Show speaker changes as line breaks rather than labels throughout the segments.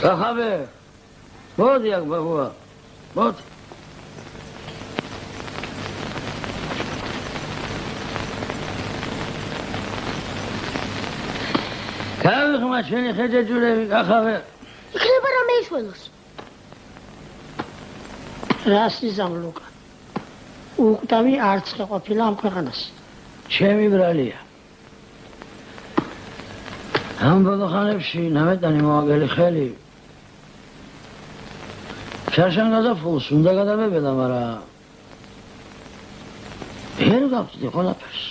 კახაბე მოდი აქ ბაბუა მოდი გავიხმა ჩვენი ხეჯეჯურები კახაბე
იქნება რამე იშველოს
რას იზამ ლუკა უკტავი არც ყოფილა ამ ქვეყანაში
ჩემი ბრალია ამ ბოლოხანებში ნამეტანი მოაგელი ხელი შარშან გადაფულს უნდა გადაბებედა მაგრამ ვერ გავწდი ყველაფერს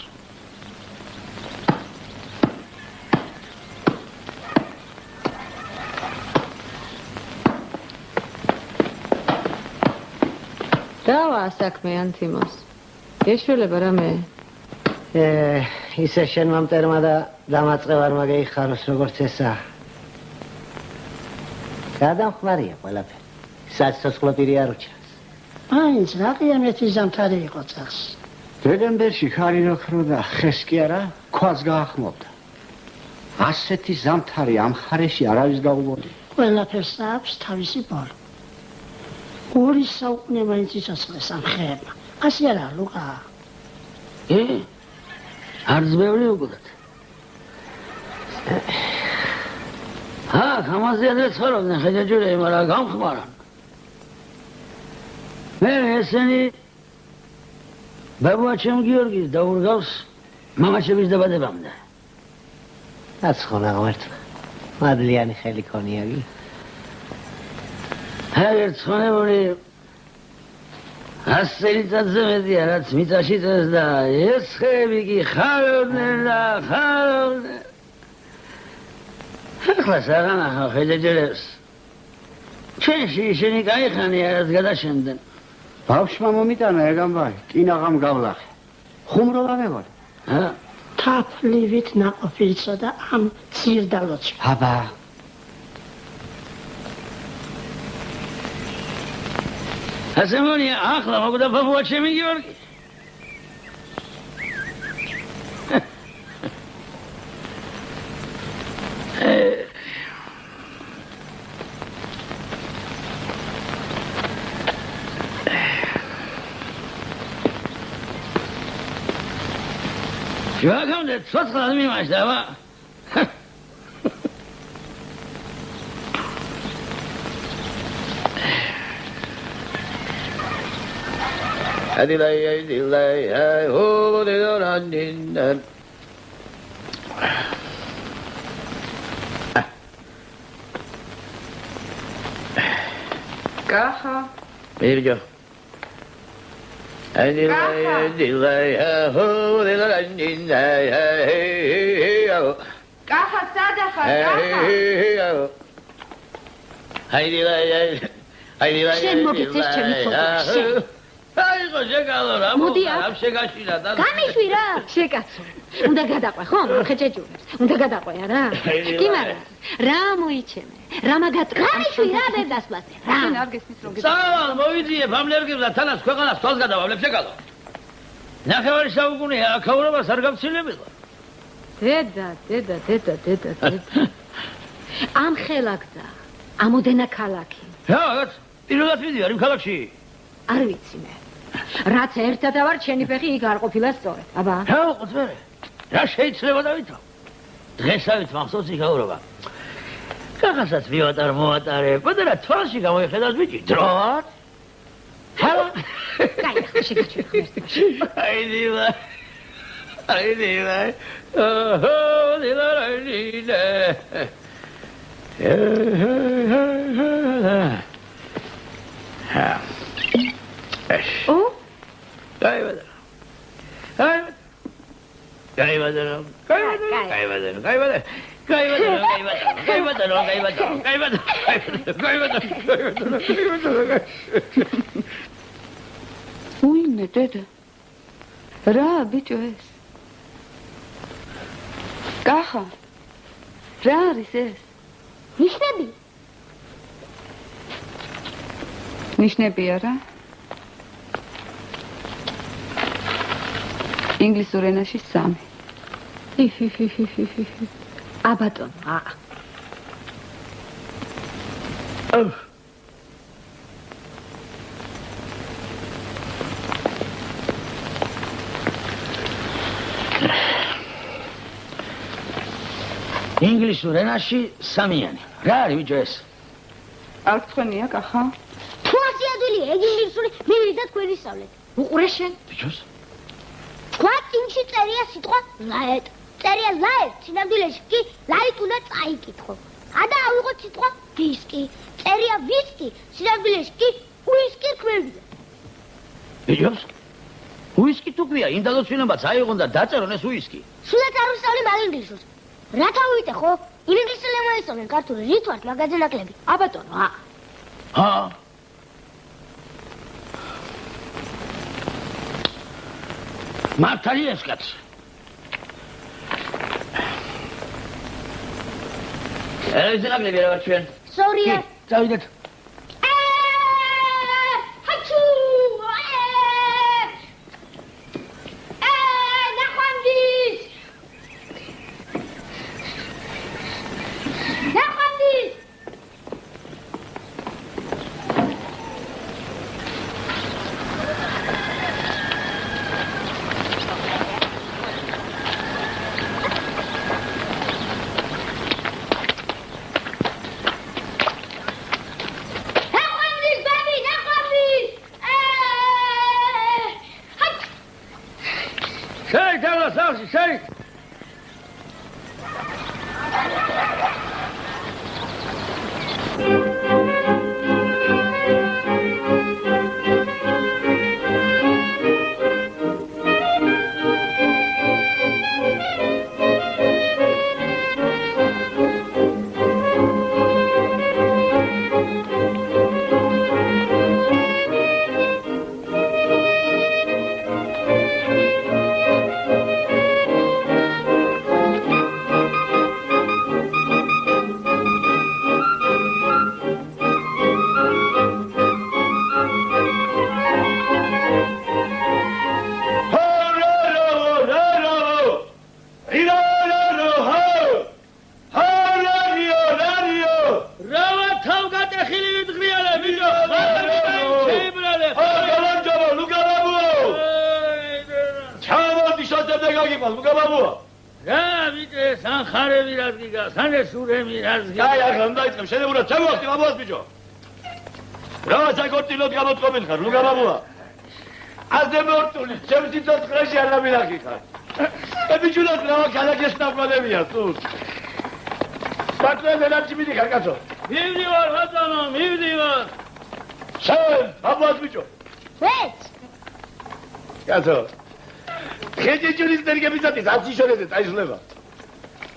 დავა საქმე ანთიმოს ეშველება რამე
ისე შენ მამტერმა და დამაწყევარმა გეიხაროს როგორც ესა გადამხმარია ყველაფერი საცოცხლო პირი არ უჩას
მაინც რა ყიამეთი ზამთარი იყო წახს
დედამბერში ხარი როქრო და ხეს კი არა ქვას გაახმობდა ასეთი ზამთარი ამ ხარეში არავის გაუგონი
ყველაფერს აქვს თავისი ბოლო ორი საუკუნე მაინც იცოცხლეს ამ ხეებმა ასე არა ლუკა
არც ბევრი უგდათ ამაზე ადრე ცხოვრობდნენ ხეჯეჯურები მაგრამ გამხმარან მე ესენი ბაბუა ჩემ გიორგის დაურგავს მამაჩემის დაბადებამდე
აცხონა ღმერთმა მადლიანი ხელი ქონიაგი
ერთხანებული ასერიცადზე მეტია რაც მიწაში წეს და ეს ხეები კი ხარობდნენ და ხარობდნენ ახლა საღანახო ხეჯეჯერებს ჩვენში ისინი გაიხანია რაც გადაშენდნენ
ბავშვმა მომიტანა ეგამბარი კინაღამ გავლახე ხუმრობა მეგონა
თაფლივით ნაყოფი იცოდა ამ ცირდალოჩი
აბა
ასე მონია ახლა მოგვდა ბაბუა ჩემი გიორგი შევაკამდე ცოცხლად მიმაშდა აბა Adilay, oh, they are running.
Kaha.
Here you go. Adilay, oh, they are running.
Kaha, Sadaha, Kaha.
Adilay,
შენ მოგეცეს ჩემი ფოტო შენ
აიღო შეკალო რა მოგარ შეგაშინა და
გამიშვი რა
შეკაცო უნდა გადაყვე ხო ხეჭეჭურებს უნდა გადაყვე არა კი მაგრამ რა მოიჩენე რა მაგატყვა
გამიშვი რა ვერ დასვლაზე რა
შენ არ გესმის რომ
სალამ მოვიძიე ფამლერგებს და თანაც ქვეყანას თვალს გადავავლებ შეკალო ნახევარი საუკუნეა აქაურობას არ გავცილებილა
დედა ამ ხელაგდა ამოდენა ქალაქი
რაღაც პირველად ვიდეო იმ ქალაქში
არ ვიცი მე რაც ერთად ავარ ჩემი ფეხი იქ არ ყოფილა სწორედ აბა
რა ყოფილი რა შეიძლება დავითო დღესავით მახსოვს იქაურობა კახასაც ვიواتარ მოატარებ და თვალში გამოიხედავს ბიჭი დროად ჰალა
კაი შეგაჩვენ ღმერთში
აიდილა ოჰო დილარაინე
Oh?
Kaybadır.
Uy ne dedi? Ra bicho es. Kaha. Ra rises.
ნიშნები
ნიშნები არა? ინგლისურ ენაში 3. აბატონო,
ინგლისურ ენაში სამიანი. რა არის ბიჭო ეს?
აქ თქვენია კახა?
თუ ასე ადვილია ეგ ინგლისური მივიდა თქვენი სწავლეთ.
უყურე შენ.
ბიჭოს?
თქვა წინში წერია სიტყვა ლაეტ. წერია ლაეტ, სინამდვილეში კი ლაიტ უნდა წაიკითხო. ადა ავიღოთ სიტყვა ვისკი. წერია ვისკი, სინამდვილეში კი უისკი ქვევია.
ბიჭოს? უისკი თუ ქვია, ინდალოცვინებაც აიღონ და დაწერონ ეს უისკი.
სულაც არ ვისწავლე მაგ ინგლისურს. რათა ვიტე ხო? ინგლისურს მოისწავლენ ქართული რით ვართ მაგაზე ნაკლები.
აბატონო,
ჰა. მართალია ეს კაცი. ეს ნაკლები რა ვარ ჩვენ?
სორია.
წავიდეთ.
ჰაჩუ! ნახვამდის! ნახვამდის!
Sorry.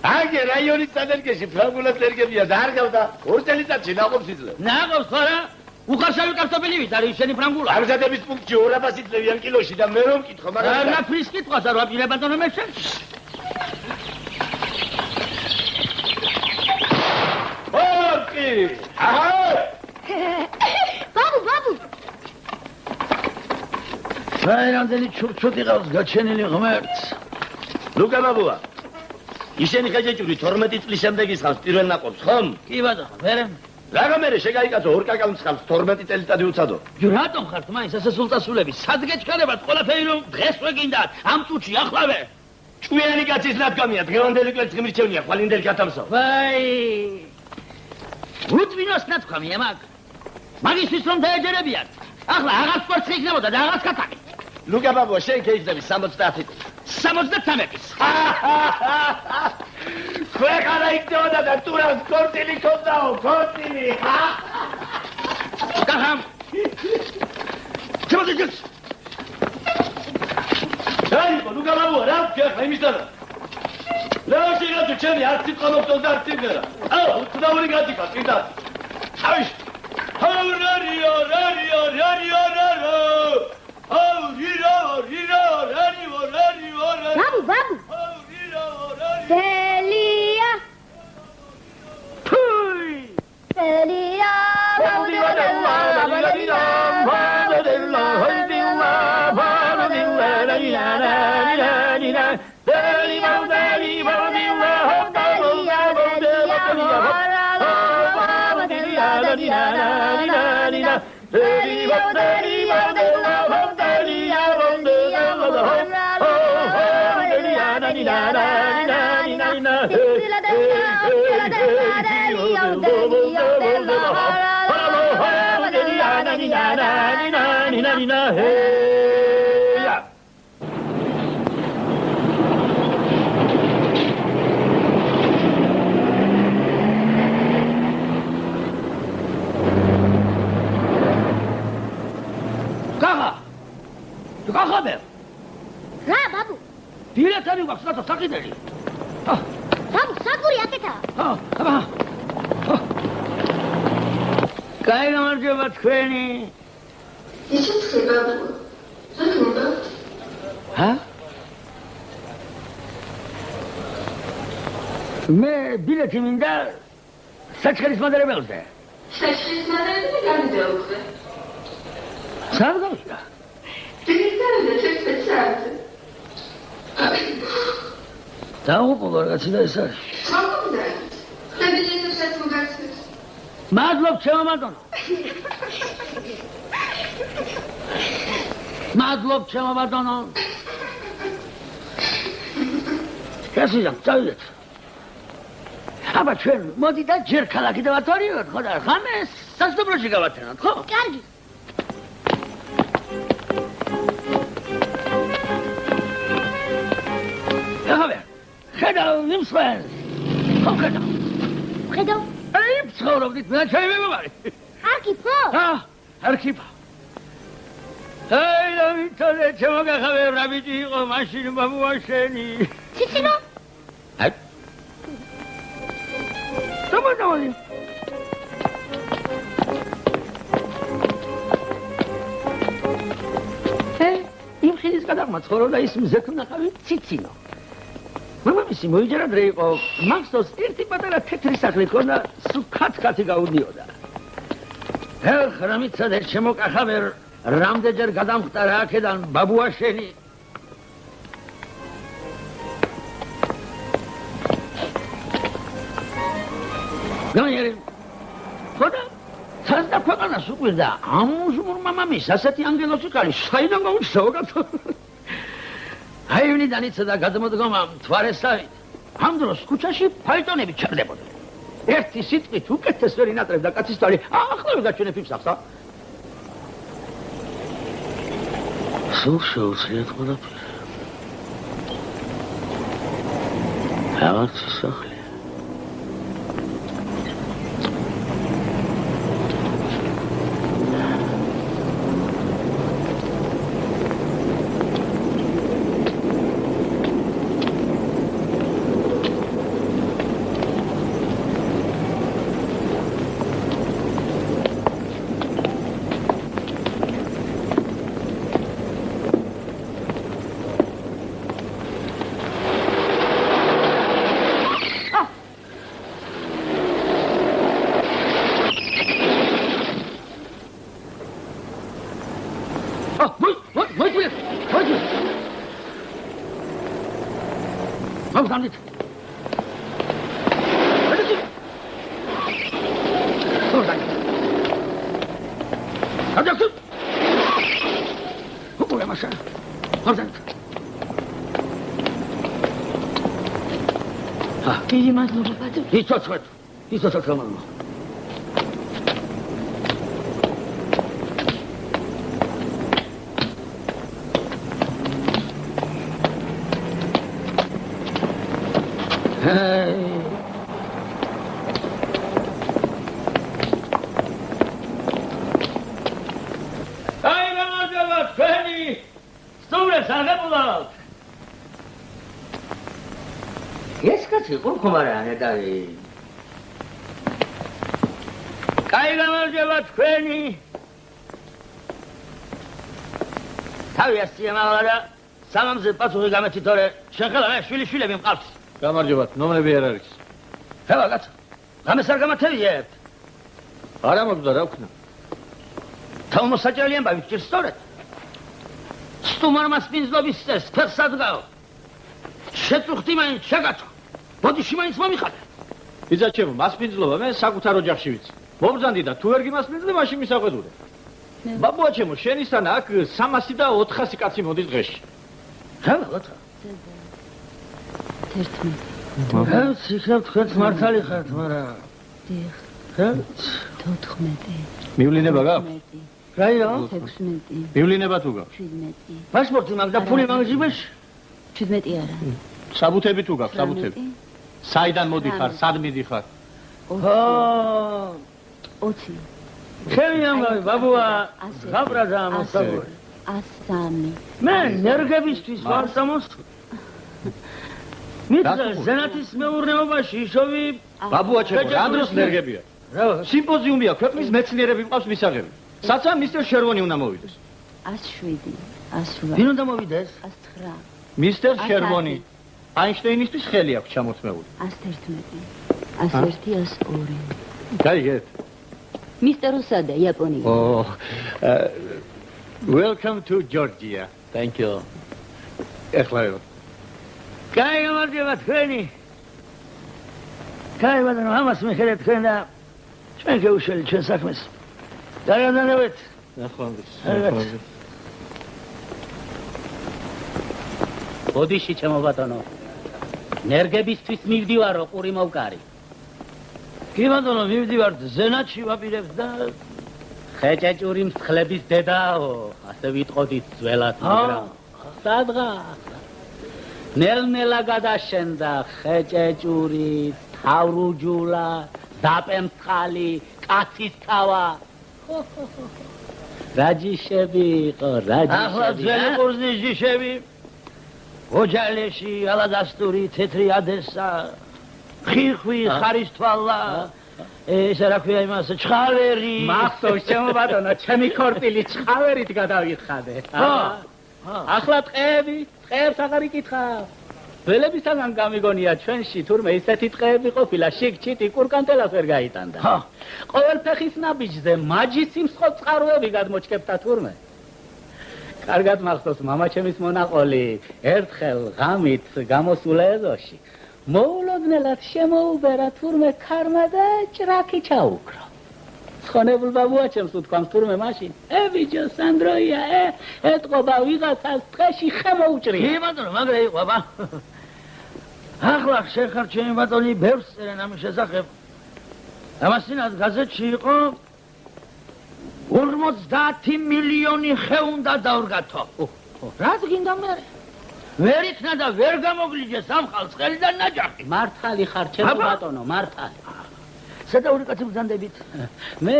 Aghe raionit energeshi frangulat energebia და არ გავდა 2 წელიწადში ნაყოფს იძლევა. ნაყოფს ხარა? უხარშავი კარტოფილი ვით არის შენი ფრანგულა. ამზადების პუნქტში 200 იძლევიან კილოში და მე რომ მკითხო, მაგრამ რა ფრის კითხვას არ ვაპირებ ბატონო მე შენ. ოკი. აჰა.
ბაბუ.
საერთოდ ჩურჩუტი ყავს გაჩენილი ღმერთს. ლუკა ბაბუა. ისინი ხეჯეჭური 12 წლის შემდეგ ისხავს პირველ ნაყოფს, ხომ? კი ბატონო, მერე. რა მერე შეგაიკაცო 2 კაკალს ხავს 12 წელიწადი უცადო. ჯო რატომ ხართ მაინც ასე სულწასულები? სად გეჩქარებათ ყველაფერი რომ დღესვე გინდათ? ამ წუთში ახლავე. ჭვიანი კაცის ნათქვამია, დღევანდელი კვერცხი მირჩევნია, ხვალინდელი კათამსო. ვაი! უთვინოს ნათქვამია მაგ. მაგისთვის რომ დაეჯერებიათ. ახლა აღარ კვერცხი იქნებოდა და აღარ კათამი. ლუკა ბაბუა, შენ გეიძები 70 73-ის. ქვეყანა იქნებოდა და ტურას კორტილი ქონდაო, კორტილი. კახამ. შემოძიგეს. დაიბო, ლუკა ბაბუა, რა ვქია ხა იმის დადა. რა შეიძლება ჩემი არც იყონოთ და არც იმერა. აუ, თუნდაური გადიკა, კიდაც. ავიშ. ჰაურარიო.
Babu. Celia.
Puy.
Celia.
გახაბე
რა ბაბუ
დილათარი გვაქვს რატო საკიდელი
ბაბუ საგური აკეთა
აბა კაი გამარჯობა თქვენი
ისიც ბაბუ
ჰა მე ბილეთი მინდა საჩხერის მადარებელზე
საჩხერის მადარებელზე გამიდეოქვე
სად გავიდა დაუყო რაღაცა და ეს არის. მადლობ ჩემო ბატონო. მადლობ ჩემო ბატონო. კაცია, წავიდეთ. აბა ჩვენ მოდი და ჯერ ქალაქი დავათვალიეროთ, ხო და ხამე სასტუმროში გავათანოთ, ხო?
კარგი.
ხედავ იმს ხვენს. ხო ხედავ.
ხედავ?
აი, ცხოვრობდით მე ჩემი მეგობარი.
არქიპო?
არქიპო. აი, დამიტოლე ჩემო გახავე რა ბიჭი იყო მაშინ ბაბუაშენი.
ციცინო?
აი. დამანავალი. იმ ხილის გადაღმა ცხოვრობდა ის მზექ ნახავი ციცინო. მამამისი მოიჯერა დრე იყო მახსოვს ერთი პატარა თეთრი სახლი ქონდა სულ ქათქათი გაუდიოდა ეხ რამიცა და შემოკახავე რამდენჯერ გადამხტარა აქედან ბაბუაშენი განიერი ხოდა ცალდა ქვეყანას უყვირდა ამუჟმურ მამამის ასეთი ანგელოზი კალი საიდან გაუჩნდა გათო აივნიდან იცოდა გადმოდგომა მთვარესავით. ამ დროს ქუჩაში ფაიტონები ჩერდებოდა. ერთი სიტყვით უკეთეს ვერ ინატრებდა კაცის თვალი. ახლავე გაჩვენებ იმ სახსა. სულ შეუძლიათ ყველაფერი. რაღაც სახლი. Damit. So, danke. Hadi yaptın. Buraya maşa. Oradan. Ha.
დიდი მადლობა ბატონო.
ის ცოტა მადლობა. აი გამარჯობა თქვენი სტუმრებს არ გაბულავთ ეს კაცი ყურხომარაა ნეტარი აი გამარჯობა თქვენი თავი ასიამალა და სამამზე პასუხი გამეცი თორე შენ ხელა მე შვილიშვილები მყავს
გამარჯობათ, ნომრები არ არის.
ხელა კაცო გამეს არ გამათევიებთ
არა მოგდა რა ვქნა.
თავმოსაჭრელი ამბავი გჭირს სწორედ სტუმარმა სპინძლობის წეს ფეხს ადგაო შეწუხდი მაინც შეგაჩო ბოდიში მაინც მომიხადე
იზა ჩემო მასპინძლობა მე საკუთარ ოჯახში ვიცი. მობრძანდი და თუ ვერ გიმასპინძლე მაშინ მისაყვედურე.
ბაბუა ჩემო, შენისთან აქ 300 და 400 კაცი მოდის დღეში.
რა? სიქნებ თქვენს მართალი ხართ, მაგრამ
დიახ.
რა?
14.
მივლინება გაქვს?
რაიო?
16.
მივლინება თუ გაქვს?
17.
პასპორტი მაქვს და ფული მაქვს ჯიბეში?
17 არა.
საბუთები თუ გაქვს, საბუთები? საიდან მოდიხარ, სად მიდიხარ?
20.
ჩემი ამბავი, ბაბუა, გაბრაზა მოსაგური.
103.
მე ნერგებისთვის ვარ სამოსული. მითხრა ზენათის მეურნეობაში ისოვი
ბაბუა ჩემო, რა დროს ნერგებია? სიმპოზიუმია, ქვეყნის მეცნიერები მყავს მისაღები. საცა მისტერ შერვონი უნდა მოვიდეს.
107. 108.
ვინ უნდა მოვიდეს?
109.
მისტერ შერვონი. აინშტეინისთვის ხელი აქვს ჩამოთმეული.
111. 101. 102.
გაიგეთ?
მისტერ უსადა, იაპონია.
Oh, welcome to Georgia.
Thank you.
ეხლა
კაი გამარჯობა თქვენი. კაი ბატონო, ამას მიხედეთ თქვენ და ჩვენ გეუშელი ჩვენ საქმეს. დაგანანევეთ.
ნახვამდის.
ბოდიში ჩემო ბატონო. ნერგებისთვის მივდივარო ყური მოვკარი.
კი ბატონო, მივდივართ ზენათში ვაპირებთ და
ხეჭეჭური მსხლების დედაო, ასე ვიტყოდით ძველად, მაგრამ სადღა ნელ-ნელა გადაშენდა ხეჭეჭური, თავრუჯულა, დაპემცხალი, კაცის თავა. რა ჯიშები იყო, რა ჯიშები.
ახლა ძველი ყურძნის ჯიშები. ოჯალეში, ალადასტური, თეთრი ადესა, ხიხვი, ხარისთვალა. ესა რა ქვია იმას, ჩხავერი.
მახსოვს ჩემო ბატონო, ჩემი ქორწილი ჩხავერით გადავიხადე. ახლა ტყეებს აღარ იკითხავ. ველებისაგან გამიგონია ჩვენში თურმე ისეთი ტყეები ყოფილა, შიგ-ჩიტი კურკანტელას ვერ გაიტანდა. ყოველ ფეხის ნაბიჯზე მაჯის სიმსხო წყაროები გადმოჩქებდა თურმე. კარგად მახსოვს მამა ჩემის მონაყოლი ერთხელ ღამით გამოსულა ეზოში. მოულოდნელად შემოუბერა თურმე ქარმა და ჭრაკი ჩაუკრო. ცხონებულ ბაბუა ჩემს უთქვამს თურმე მაშინ, ბიჭო სანდროია, ეთყობა ვიღაცას ტყეში ხე მოუჭრია.
კი ბატონო, მაგრა იყო აბა. ახლა შეხარ ჩემი ბატონი ბევრს წერენ ამის შესახებ. ამასინად გაზეთში იყო 50 მილიონი ხე უნდა დავრგათო. რაც გინდა მე? ვერ იქნა და ვერ გამოგლიჯეს ამ ხალხს ხელიდან ნაჯახი.
მართალი ხარ ჩემო ბატონო, მართალი.
სადაური კაცი ბრძანდებით?
მე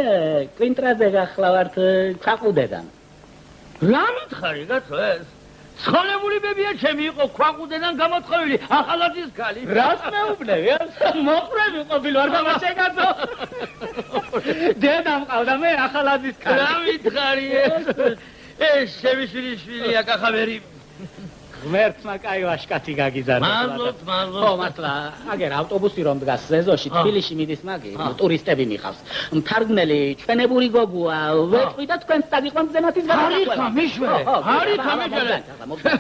კვინტრაზე გახლავართ ქვაყუდედან.
რა მითხარი კაცო ეს? ცხონებული ბებია ჩემი იყო ქვაყუდედან გამოთხოვილი ახალაძის ქალი.
რას მეუბნები? მოყრები ყოფილი ვარ მამაშე კაცო. დედა მყავდა მე ახალაძის ქალი.
რა მითხარი ეს შევიშვილის შვილია კახავერი.
ღმერთმა კაი ვაშკათი გაგიზარდა.
მადლობთ.
ხო, მართლა, აგერ ავტობუსი რომ დგას ზეზოში, თბილისში მიდის მაგი, ტურისტები მიხავს. მთარგმნელი ჩვენებური გოგოა, ვეთყვი და თქვენს დაგიყვანთ ზენათის გადაღება.
არიქა მიშვერე.
მობდან.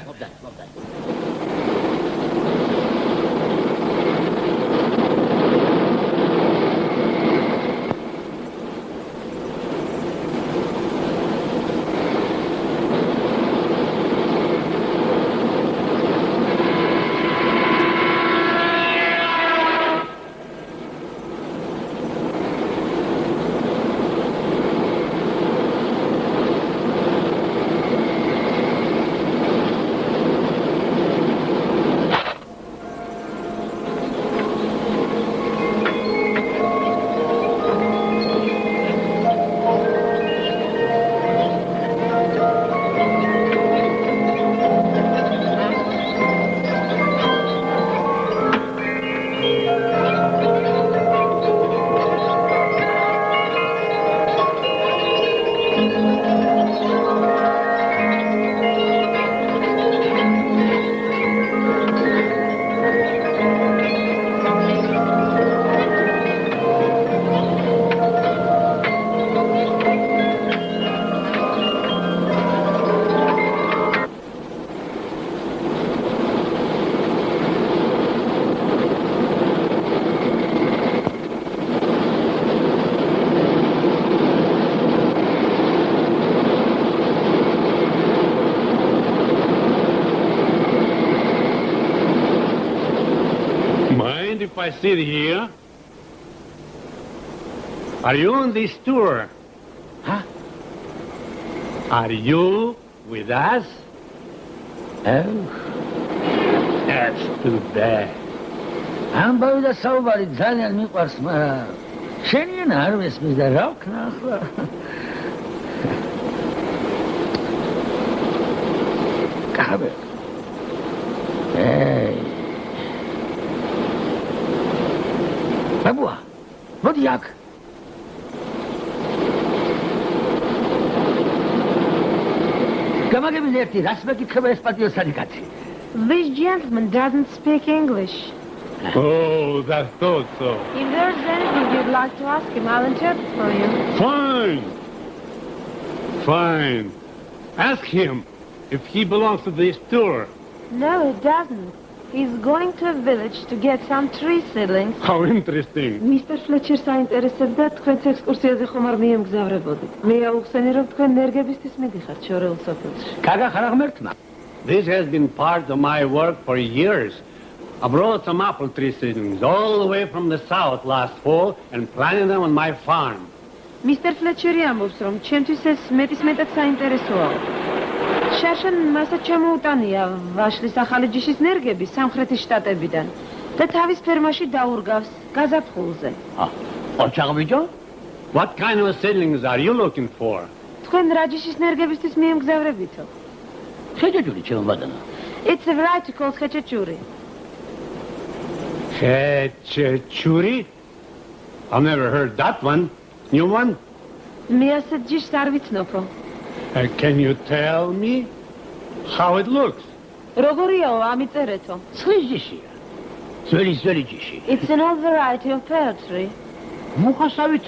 if I sit here? Are you on this tour?
Huh?
Are you with us?
Oh,
That's too bad.
ამბავი და საუბარი ძალიან მიყვარს, მაგრამ შენი ენა არ მესმის და რა ვქნა ახლა? კაბე. ბაბუა, მოდი აქ. გამაგების ერთი, რას მეკითხება ეს პატიოსანი კაცი?
This gentleman doesn't speak English.
Oh, I thought so.
If there's anything you'd like to ask him, I'll interpret for you.
Fine. Fine. Ask him if he belongs to this tour.
No, he doesn't. He's going to a village to get some tree seedlings.
How interesting.
Mr. Fletcher საინტერესებდა თქვენს ექსკურსიაზე ხომ არ მიემგზავრებოდით. მე აუხსენე რომ თქვენ ნერგებისთვის მიდიხართ შორეულ სოფელში.
კაგა ხარ აღმერთმა.
This has been part of my work for years. I brought some apple tree seedlings all the way from the south last fall and planted them on my farm.
Mr. Fletcher ამბობს რომ ჩემთვის ეს მეტად საინტერესოა. შარშან მასაც შემოუტანია ვაშლის ახალი ჯიშის ნერგები სამხრეთის შტატებიდან და თავის ფერმაში დაურგავს გაზაფხულზე.
ოჩაღბიჯო?
What kind of seedlings are you looking for?
თქვენ რა ჯიშის ნერგებისთვის მიემგზავრებითო?
ხეჭეჭური ჩემბადანა.
It's a variety called ხეჭეჭური.
Churi? I've never heard that one. New one?
მე ასეთ ჯიშს არ ვიცნობო.
Can you tell me how it looks?
როგორიაო ამიწერეთო?
ცლის ჯიშია. ძველი ჯიში.
It's an old variety of pear tree.
მუხასავით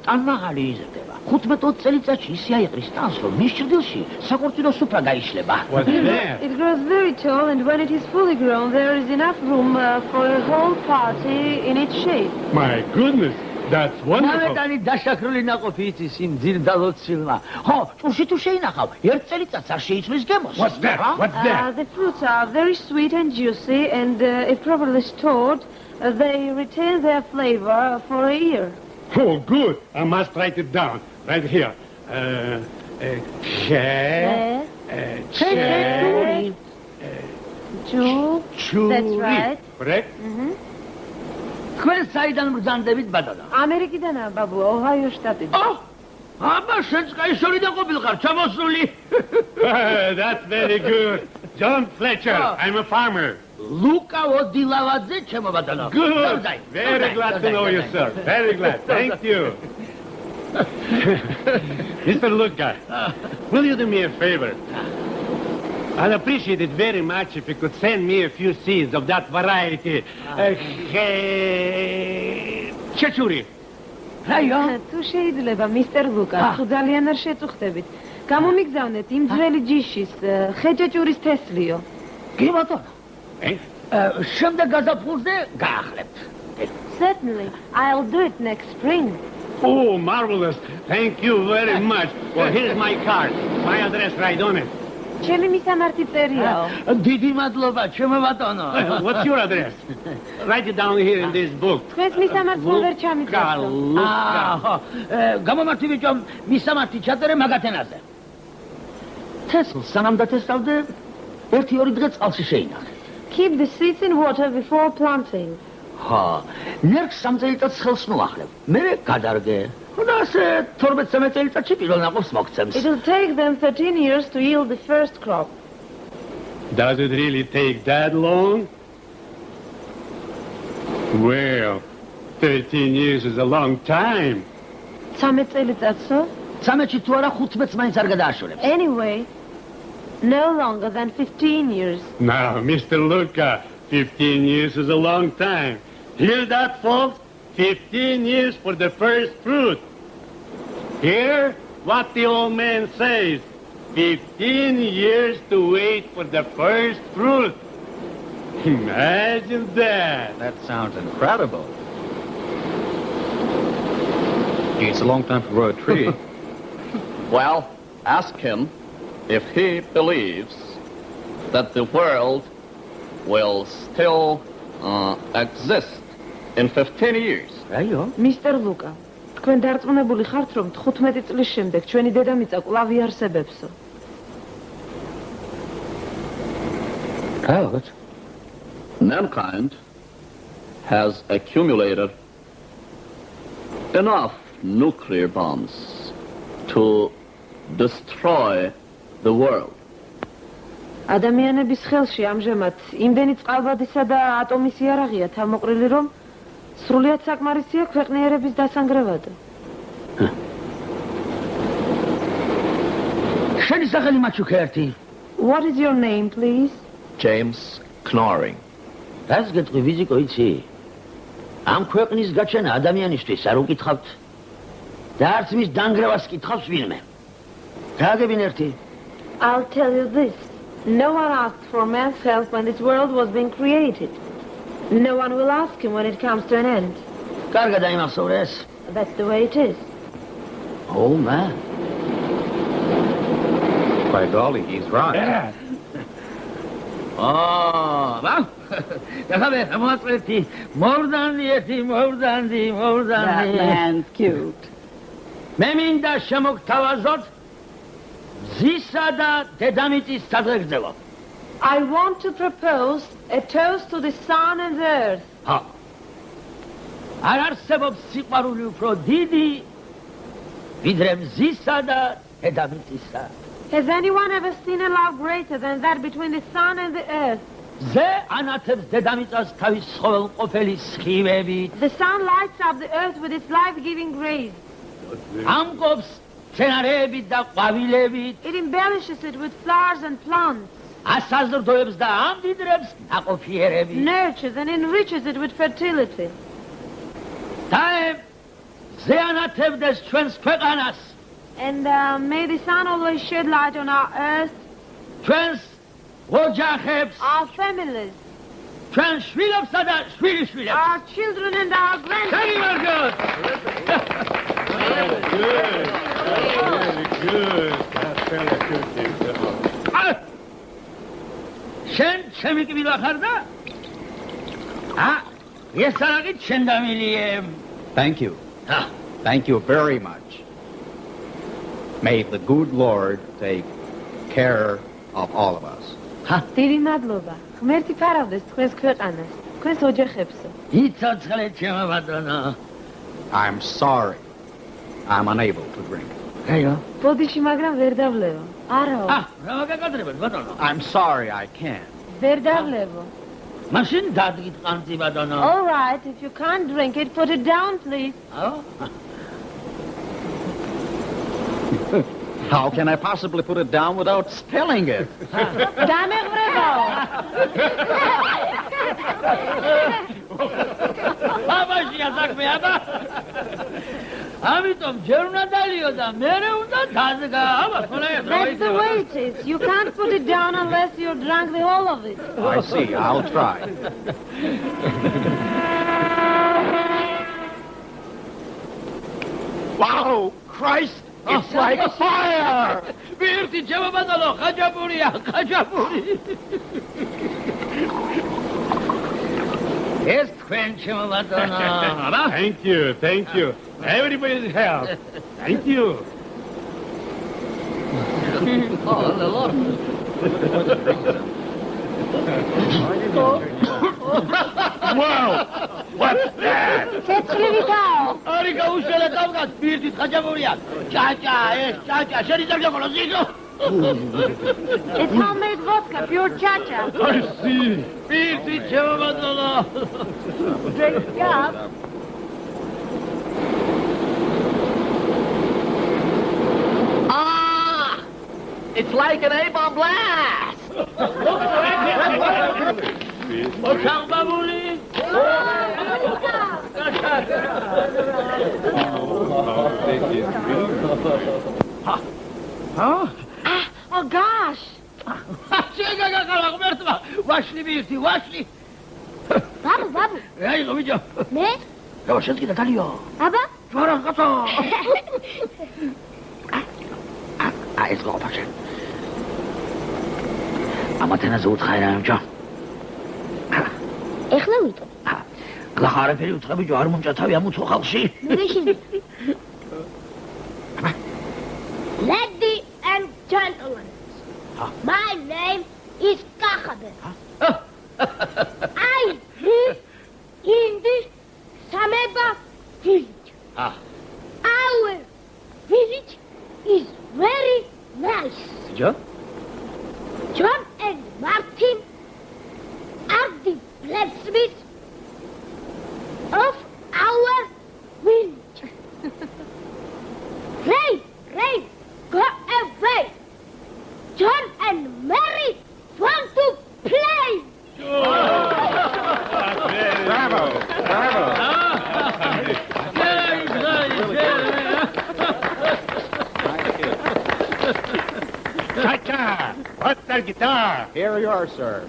ტანმაღალი იზრდება. 15-20 წელიწადში ისე აიყრის ტანს, რომ მის ჭრდილში საკურწინო სუფრა გაიშლება.
What's that?
It grows very tall and when it is fully grown there is enough room for a whole party in its shade.
My goodness, that's wonderful.
ნავეტანი დაშაქრული ნაყოფი იცის იმ ძირდალოცილმა. ხო, ჭურში თუ შეინახავ, ერთ წელიწადს არ შეიცვლის გემოს.
What's that? What's that?
The fruits are very sweet and juicy and if properly stored they retain their flavor for a year.
Oh, good. I must write it down. Right here.
Churi. That's right.
Correct?
თქვენ საიდან ბრძანდებით ბატონო?
ამერიკიდანაა ბაბუა, ოჰაიო შტატიდან.
აბა შენც კაისორი და ყოფილიყარ ჩამოსული.
That's very good. John Fletcher, I'm a farmer.
ლუკა ოდილავაძე ჩემო ბატონო.
Good. Very glad to know you, sir. Very glad. Thank you. Mr. Luca, will you do me a favor? I'd appreciate it very much if you could send me a few seeds of that variety. Chechuri.
რაიო?
თუ შეიძლება, Mr. Luca, თუ ძალიან არ შეწუხდებით, გამომიგზავნეთ იმ ძველი ჯიშის ხეჭეჭურის თესლიო.
კი ბატონო. შემდეგ გაზაფხულზე გაახლებთ.
Certainly, I'll do it next spring.
Oh, marvelous. Thank you very much. Well, here's my card. My address right on it.
ჩემი მისამართი წერიაო.
დიდი მადლობა, ჩემო ბატონო.
What's your address? Write it down here in this book.
თქვენს მისამართს ვერ ჩამიწევდო.
გამომართი ბიჭო, მისამართი ჩაწერე მაგათენაზე. თესლს სანამ დათესავდე, 1-2 დღე წყალში შეინახე.
Keep the seeds in water before planting.
ხო, ნერგს 3 წელიწადს ხელს მოახლებ. მერე გადარგე. და ასე 12-13 წელიწადში პირველ ნაყოფს მოგცემს.
It will take them 13 years to yield the first crop.
Does it really take that long? Well, 13 years is a long time.
13 წელიწადსო?
13-ში თუ არა 15-ს მაინც არ გადააშორებს.
Anyway, no longer than 15 years.
Now, Mr. Luca, 15 years is a long time. Hear that, folks? 15 years for the first fruit. Hear what the old man says. 15 years to wait for the first fruit. Imagine that.
That sounds incredible. Gee, it's a long time to grow a tree.
Well, ask him if he believes that the world will still exist in 15 years.
რაიო?
მისტერ ლუკა, თქვენ დარწმუნებული ხართ, რომ 15 წლის შემდეგ ჩვენი დედამიწა კვლავ იარსებებსო?
Right.
Mankind has accumulated enough nuclear bombs to destroy the world.
ადამიანების ხელში ამჟამად იმდენი წყალბადისა და ატომის იარაღია თავმოყრილი, რომ სრულიად საკმარისია ქვეყნიერების დასანგრევადო.
შენი სახელი მაჩუქერტი.
What is your name, please?
James Knorring.
რას გეტყვი ვიზიკო იცი? ამ ქვეყნის გაჩენა ადამიანისთვის არ უკითხავთ და არც მის დანგრევას კითხავს ვინმე. გააგებინ ერთი.
I'll tell you this. No one asked for man's help when this world was being created. No one will ask him when it comes to an end.
კარგად აიმახსოვრეს.
That's the way it is.
Oh, man.
By golly, he's right.
Oh, well. More than
That man's cute.
მე მინდა შემოგთავაზოთ ზისა და დედამიწის საზღვრებო.
I want to propose a toast to the sun and the earth.
Ha. არ არსებობს სიყვარული უფრო დიდი ვიდრე მზისა და დედამიწისა.
Has anyone ever seen a love greater than that between the sun and the earth?
ზე ანათებს დედამიწას თავის ყოველყოფელი სხივებით.
The sun lights up the earth with its life-giving rays.
ამკობს მცენარეებით და ყვავილებით.
It embellishes it with flowers and plants.
ასაზრდოებს და ამდიდრებს ნაყოფიერებით.
Nurtures and enriches it with fertility.
და ზე ანათებდეს ჩვენს ქვეყანას.
And may the sun always shed light on our earth,
ჩვენს ოჯახებს,
our families,
ჩვენ შვილებსა და შვილიშვილებს.
our children and our grandchildren. შენ ჩემი კბილა ხარ და? ეს არაღით შენ დამილიე.
Thank you. Thank you very much. May the good Lord take care of all of us.
დიდი მადლობა. ღმერთი ფარავდეს თქვენს ქვეყანას, თქვენს ოჯახებსო.
იცოცხლე ჩემო ბატონო.
I'm sorry. I'm unable to drink.
რაიო?
ბოდიში, მაგრამ ვერ დავლევო. არაო.
რა მოგეკადრებად ბატონო?
I'm sorry, I can't.
ვერ დავლევო.
მაშინ დადგით ყანწი ბატონო.
All right, if you can't drink it, put it down, please.
How can I possibly put it down without spilling it?
დამეღვრებაო.
აბაშია საქმე, აბა. ამიტომ ჯერ უნდა დალიო და მერე უნდა დადგა. აბა,
That's the way it is. You can't put it down unless you're drunk the whole of it.
I see. I'll try. Wow! Christ! It's like fire!
ვირთი ჩემო ბატონო, ხაჭაპურია, ხაჭაპური. ეს თქვენ ჩემო ბატონო.
Thank you, thank you. Everybody's help. Thank you. Wow! What's that?
ცეცხლივიდაო.
არი გაუშველა დავგად ვირთი ხაჭაპურია. ჭაჭა, ეს ჭაჭა, შენი დაგიყოლო ზიგო.
It's homemade vodka, pure chacha.
I see.
ვირთი ჩემო ბატონო.
Great job.
It's like an A-bomb blast!
ოჩახ ბაბული.
Oh gosh.
შეგაგაკალა ღმერთმა. ვაშლი ვირთი, ვაშლი.
ბაბუ.
რაიღო ბიჭო?
მე?
რა შედგა დალიო?
აბა?
ჯვარა კაცო. ეს გოფაშენ. ამათენაზე უთხარი რა ამჯა.
ეხლა შევიტყვი.
გლახარაფერი უთხრა ბიჭო, არ მომჭა თავი ამუცო ხალხში.
Ladies and gentlemen, my name is Kakhabe. I live in this Sameba village. Our village is very nice.
John?
John and Martin are the blacksmiths of our village. Ray, go away. John and Mary want to play.
Bravo! Cha-cha! What's that guitar?
Here you are, sir.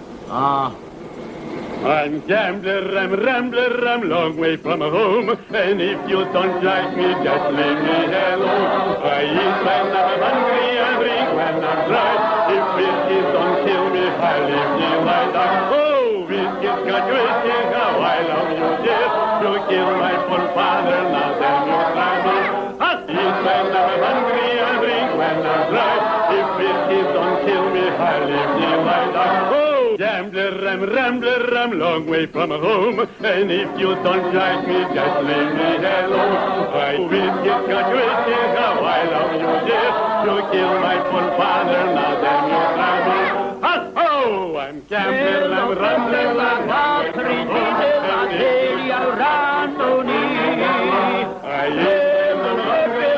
I'm gambler, I'm rambler, I'm long way from home. And if you don't like me, just leave me alone. I eat when I'm hungry, I drink when I'm dry. If whiskey don't kill me, I leave me like that. Oh, whiskey's got whiskey, how I love you, dear. You killed my poor father, now then you try me. I eat when I'm hungry, I drink when I'm dry. If whiskey don't kill me, I leave me like that. Gambler, I'm rambler, I'm long way from home. And if you don't like me, just leave me alone. I whiskey, got whiskey, how I love you, dear. You killed my poor father, now then you try me. Oh, I'm gambler, I'm rambler, I'm long way from home. I am a hungry,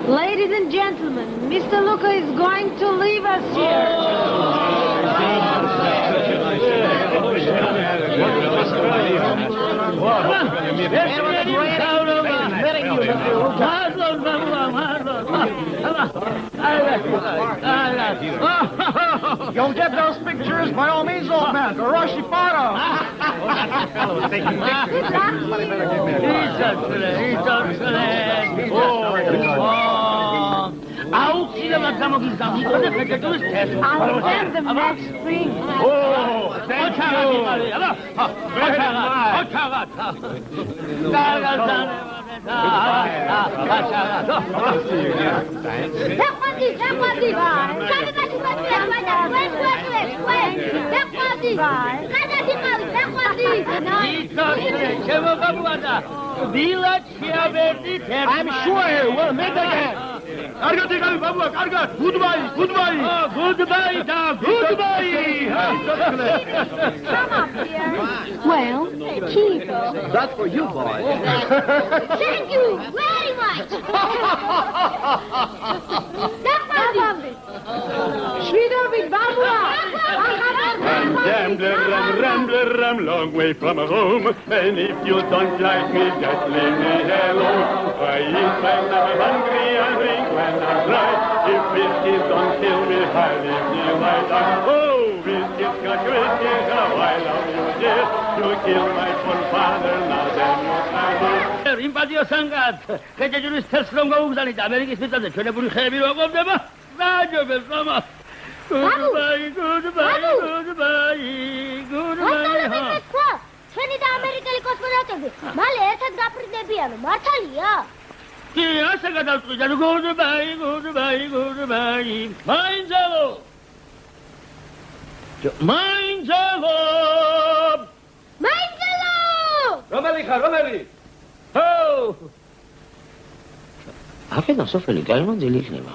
Ladies and gentlemen, Mr. Luca is going to leave us here.
You'll get those pictures by all means, old man. Hiroshi Photo.
I'll send them next spring.
I'm sure we'll meet again. Goodbye.
Goodbye, goodbye. Come up here. Well, Chico.
That's for you, boy.
Thank you very much.
I'm gambler, I'm rambler, I'm long way from home. And if you don't like me, just leave me alone. I eat when I'm hungry, I drink when I'm dry. If whiskey don't kill me, I leave me like that. Oh, whiskey's got whiskey, how I love you, dear. You killed my poor father, now then you try me.
იმპატიო სანგად, კეჭეჭურის თესს რომ გაუგზავნით ამერიკის მიწაზე ჩვენებური ხეები რო ყოფდება? დაჯობებს მამა. Goodbye.
ჩვენი და ამერიკელი კოსმონავტები მალე ერთად გაფრინდებიანო, მართალია?
კი, ასე გადავწყვიტე, goodbye. მაინძელო!
რომელი ხარ?
ჰო! აფენა სოფელი გაიმანძილი იქნება.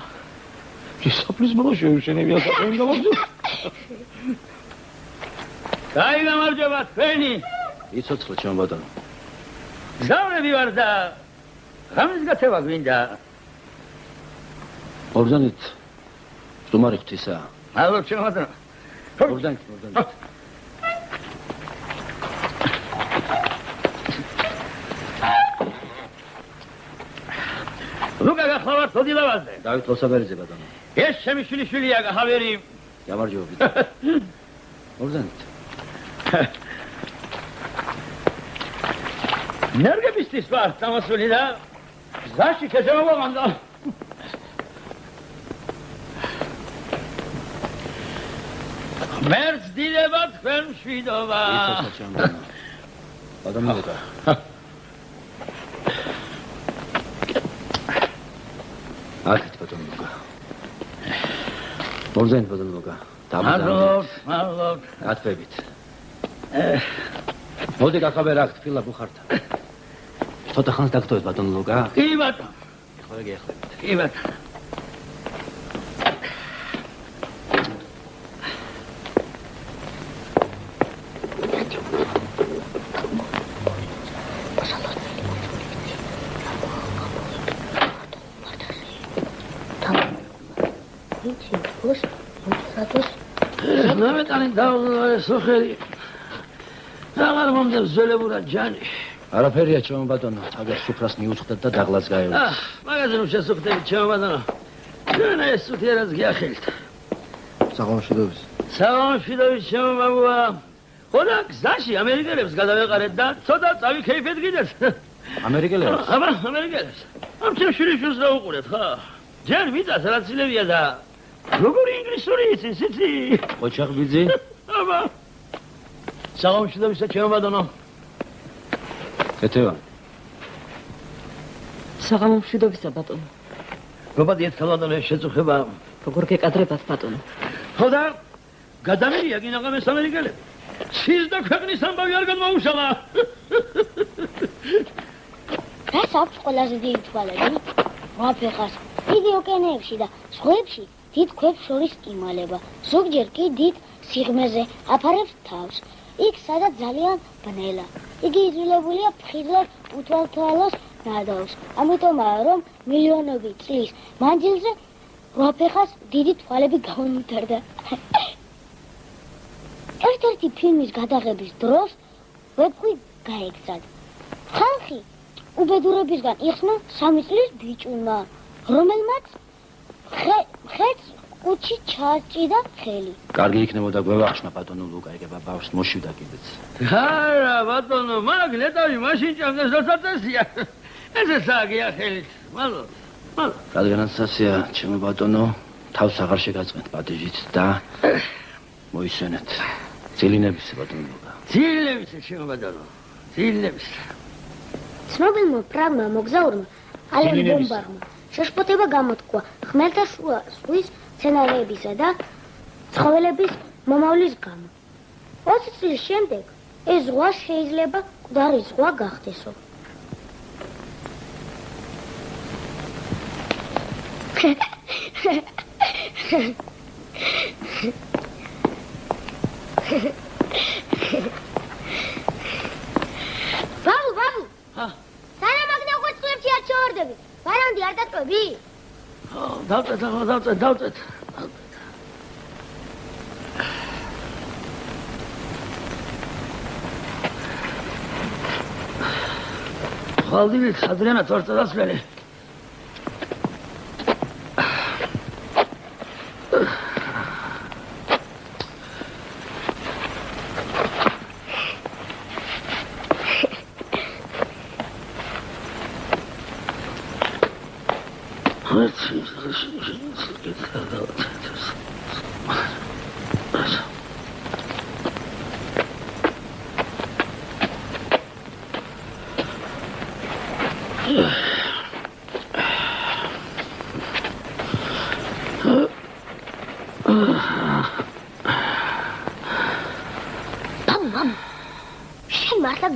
ის სოფლის ბოლოს შეუშენებია საქმე გამოგზო. გაიგამარჯობა თქვენი.
იცოცხლე ჩემო ბატონო.
გზავნები ვარ და რამის გაცევა გვინდა?
ორდანით სტუმარი ღვთისა.
მადლობ ჩემო ბატონო.
ორდანით.
ლუკა გახლავართ ოდილავაზე.
დავით ლოსაბერიძე ბატონო.
ეს ჩემი შვილიშვილია გახავერი.
გამარჯობა. ორდანით.
ნერგებისთვის ვარ დამასული და გზაში შეშემოვაგანდა. მერც დილება თქვენ მშვიდობა.
იცოცხლე ჩემო ბატონო. ბატონო ლუკა. აკეთ ბატონო ლუკა. ორდენით ბატონო ლუკა.
მადლობ.
ათვებით. მოდი გახავე რა თქილა ბუხართა. ცოტა ხანს დაგტოვეთ ბატონო ლუკა.
კი ბატონო.
ხოლმე გიახლებით.
კი ბატონო. ნამეტანი დავუყარე სოხერი. აღარ მომდებს ზოლებურად ჯანი.
არაფერია ჩემო ბატონო, თავის სუფრას მიუწყდეთ და დაღლაც გაევლეთ.
მაგაზე რომ შესუხდებით ჩემო ბატონო. ჩვენ ეს სუთიერას გიახელთ.
საღამოშვიდობის.
საღამოშვიდობის ჩემო ბაბუა. ხოდა გზაში ამერიკელებს გადავეყარეთ და ცოტა წავიქეიფეთ კიდეც.
ამერიკელებს?
აბა, ამერიკელებს. ამ ჩემ შვილიშვილს რა უყურეთ, ხო? ჯერ ვიწას რა ცილებია და როგორი ინგლისური იცის, იცი?
ოჩახბიძი?
აბა. საღამოშვიდობისა ჩემო ბატონო.
კეთება.
საღამოშვიდობისა ბატონო.
გობადიეთ ქალბატონო შეწუხება.
როგორ გეკადრებათ ბატონო?
ხოდა გადამერია გინაღამეს ამერიკელები. cis და ქვეყნის ამბავი არ გადმოუშალა.
რას აქვს ყველაზე დიდი თვალები? ვაფეხას. დიდი ოკეანეებში და ზღვებში დიდ ქვებს შორის იმალება. ზოგჯერ კი დიდ სიღრმეზე აფარებს თავს. იქ სადაც ძალიან ბნელა. იგი იზოლებულია ფხიზლად უთვალთვალოს ნადავლს. ამიტომაა რომ მილიონობით წლის მანძილზე ვაფეხას დიდი თვალები გაუნთარდა. ერთ-ერთი ფილმის გადაღების დროს ვებხვი გაეგზად. ხალხი უბედურებისგან იხსნა 3 წლის ბიჭუნმა, რომელმაც ხეთს კუჩი ჩაჭიდა ხელი.
კარგი იქნებოდა გვევახშნა ბატონო ლუკა, ეგება ბავშვს მოშივდა კიდეც.
არა ბატონო, მაგ ნეტავი მაშინ ჭამდეს როცაწესია. ესე საგია ხელით. მადლობ.
რადგანაცაცია ჩემო ბატონო, თავს აღარ შეგაწმეთ პატიჟით და მოისვენეთ. ძილინების ბატონო ლუკა.
ძილინების ჩემო ბატონო. ძილინების.
ცნობილმა პრაგმა მოგზაურმა ალენ ბომბარმა შეშფოთება გამოთქვა ხმელთაშუა ზღვის სცენარებისა და ცხოველების მომავლის გამო. 20 წლის შემდეგ ეს ზღვა შეიძლება მკვდარი ზღვა გახდესო. ბაბუ. სანამ აქ დაგვეწყლებში არ ჩავარდები. ბარანდი არ დატყვევი?
დავწეთ. ხალდილით ადრიანად ვარ წასვლელი.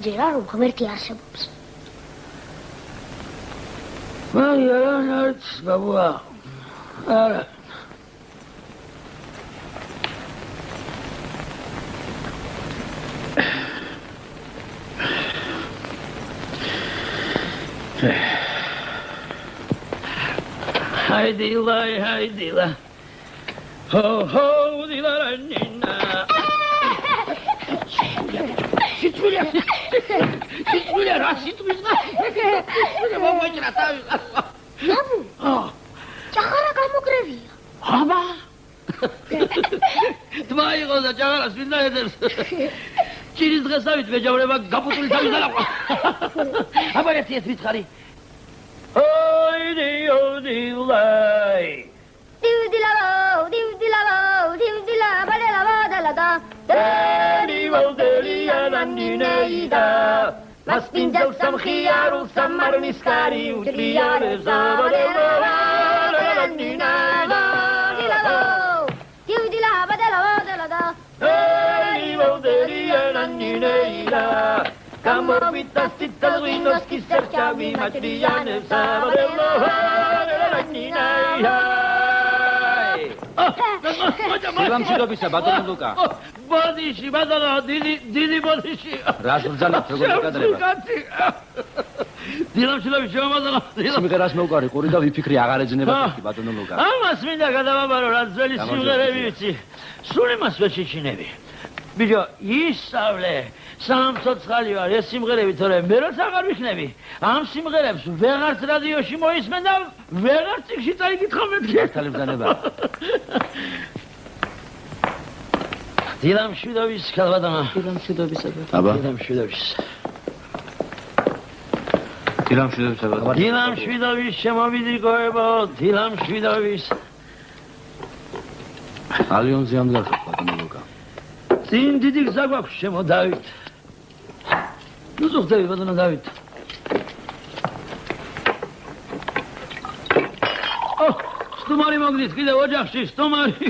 ჯერა რომ ღმერთი არსებობს.
არც ბაბუა. არა. Hai dila. Ho, dila ranina. Სიტყვია რა სიტყვისგა? მომეჭრა თავი.
ნაბუ. ჭაღარა გამოგრევია.
აბა. თმა იყო და ჭაღარას მინდა ედებს. ჭირის დღეს დავით მეჯავრება გაფუტული თავი დალაყვა. აბა ეს ვითხარი. დილაი. დილა ბადელა დალადა. Ninaida, mas pindel sam khiaru sam marniskari utriare zabadelo Ninaida, dila badela da. Hey, modelia Ninaida, kamo pita sita winos ki serchavi matriane zabadelo Ninaida.
გამშვიდობისა ბატონო ლუკა.
ბოდიში ბატონო, დიდი ბოდიში.
რას ბრძანებთ როგორ გაკადრება?
დილამშილები შემაბატონო.
სიმღერას მოვყარი ყური და ვიფიქრი აღარ ეძნება ბატონო ლუკა.
ამას მინდა გადავაბარო რა ძველი სიმღერები ვიცი. სულ იმას ვეშიჩინები. ბიჭო, ისავლე. სამ ცოცხალი ვარ ეს სიმღერები თორე მე როც აღარ ვიქნები. ამ სიმღერებს ვეღარც რადიოში მოისმენ და ვეღარც იქში წაიკითხა მეთქი.
მართალი ბრძანება.
დილამშვიდობის ქალბატონო.
დილამშვიდობისა ბატონო.
აბა.
დილამშვიდობის.
დილამშვიდობისა ბატონო.
დილამშვიდობის შემოვიდრიკოებო, დილამშვიდობის.
ალიონზე ამდგარ ბატონო ლუკა.
წინ დიდი გზა გვაქვს შემო დავით. ნუ ზოგადად ბატონო დავით. სტუმარი მოგდით კიდევ ოჯახში სტუმარი.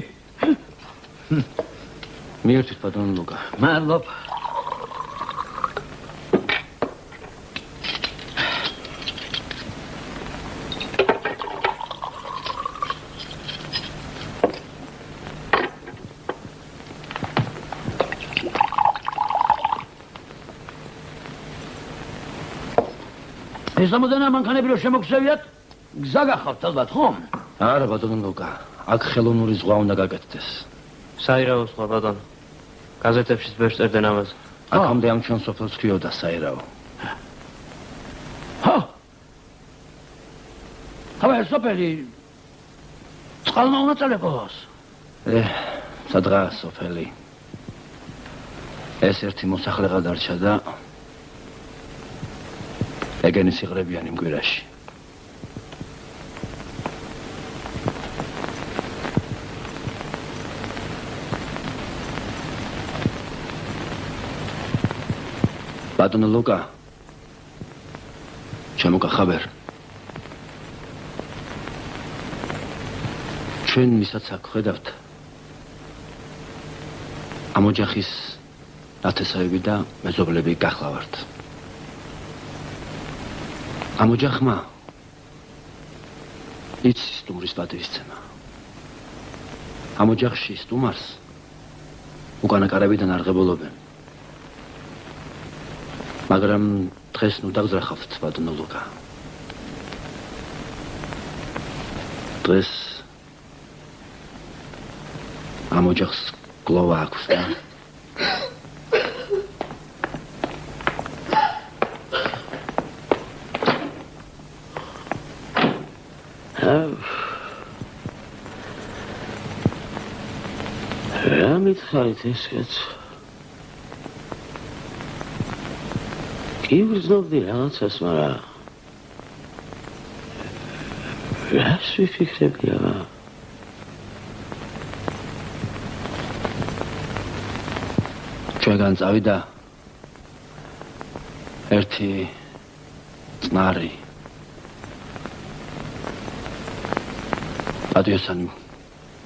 მიერთვით ბატონო ლუკა.
მადლობა. ეს ამოდენა მანქანები რო შემოგსევიათ, გზა გახავთ ალბათ, ხომ?
არა ბატონო ლუკა, აქ ხელოვნური ზღვა უნდა გაკეთდეს.
საირაო სხვა ბატონო. გაზეთებშიც ვერ წერდნენ ამას.
აქამდე ამ ჩვენ სოფელს ქვიოდა საირაო.
აბა ეს სოფელი წყალმა უნდა წალებოს.
სადღაა სოფელი. ეს ერთი მოსახლე გადარჩა და ეგენი სიღრებიანი მკვირაში. ბატონო ლუკა, შემოგახაბერ. ჩვენ ვისაც აქ ხედავთ, ამ ოჯახის ნათესავები და მეზობლები გახლავართ. ამ ოჯახმა იცის სტუმრის პატივისცემა. ამ ოჯახში სტუმარს უკანა კარებიდან არღებულობენ. მაგრამ დღეს ნუ დაგზრახავთ ბატონო ლუკა. დღეს ამ ოჯახს გლოვა აქვს და
რა მითხარით ეს კაცო? კი ვგრძნობდი რაღაცას, მაგრამ რას ვიფიქრებდი აბა?
ჩვენგან წავიდა ერთი წყნარი პატიოსანი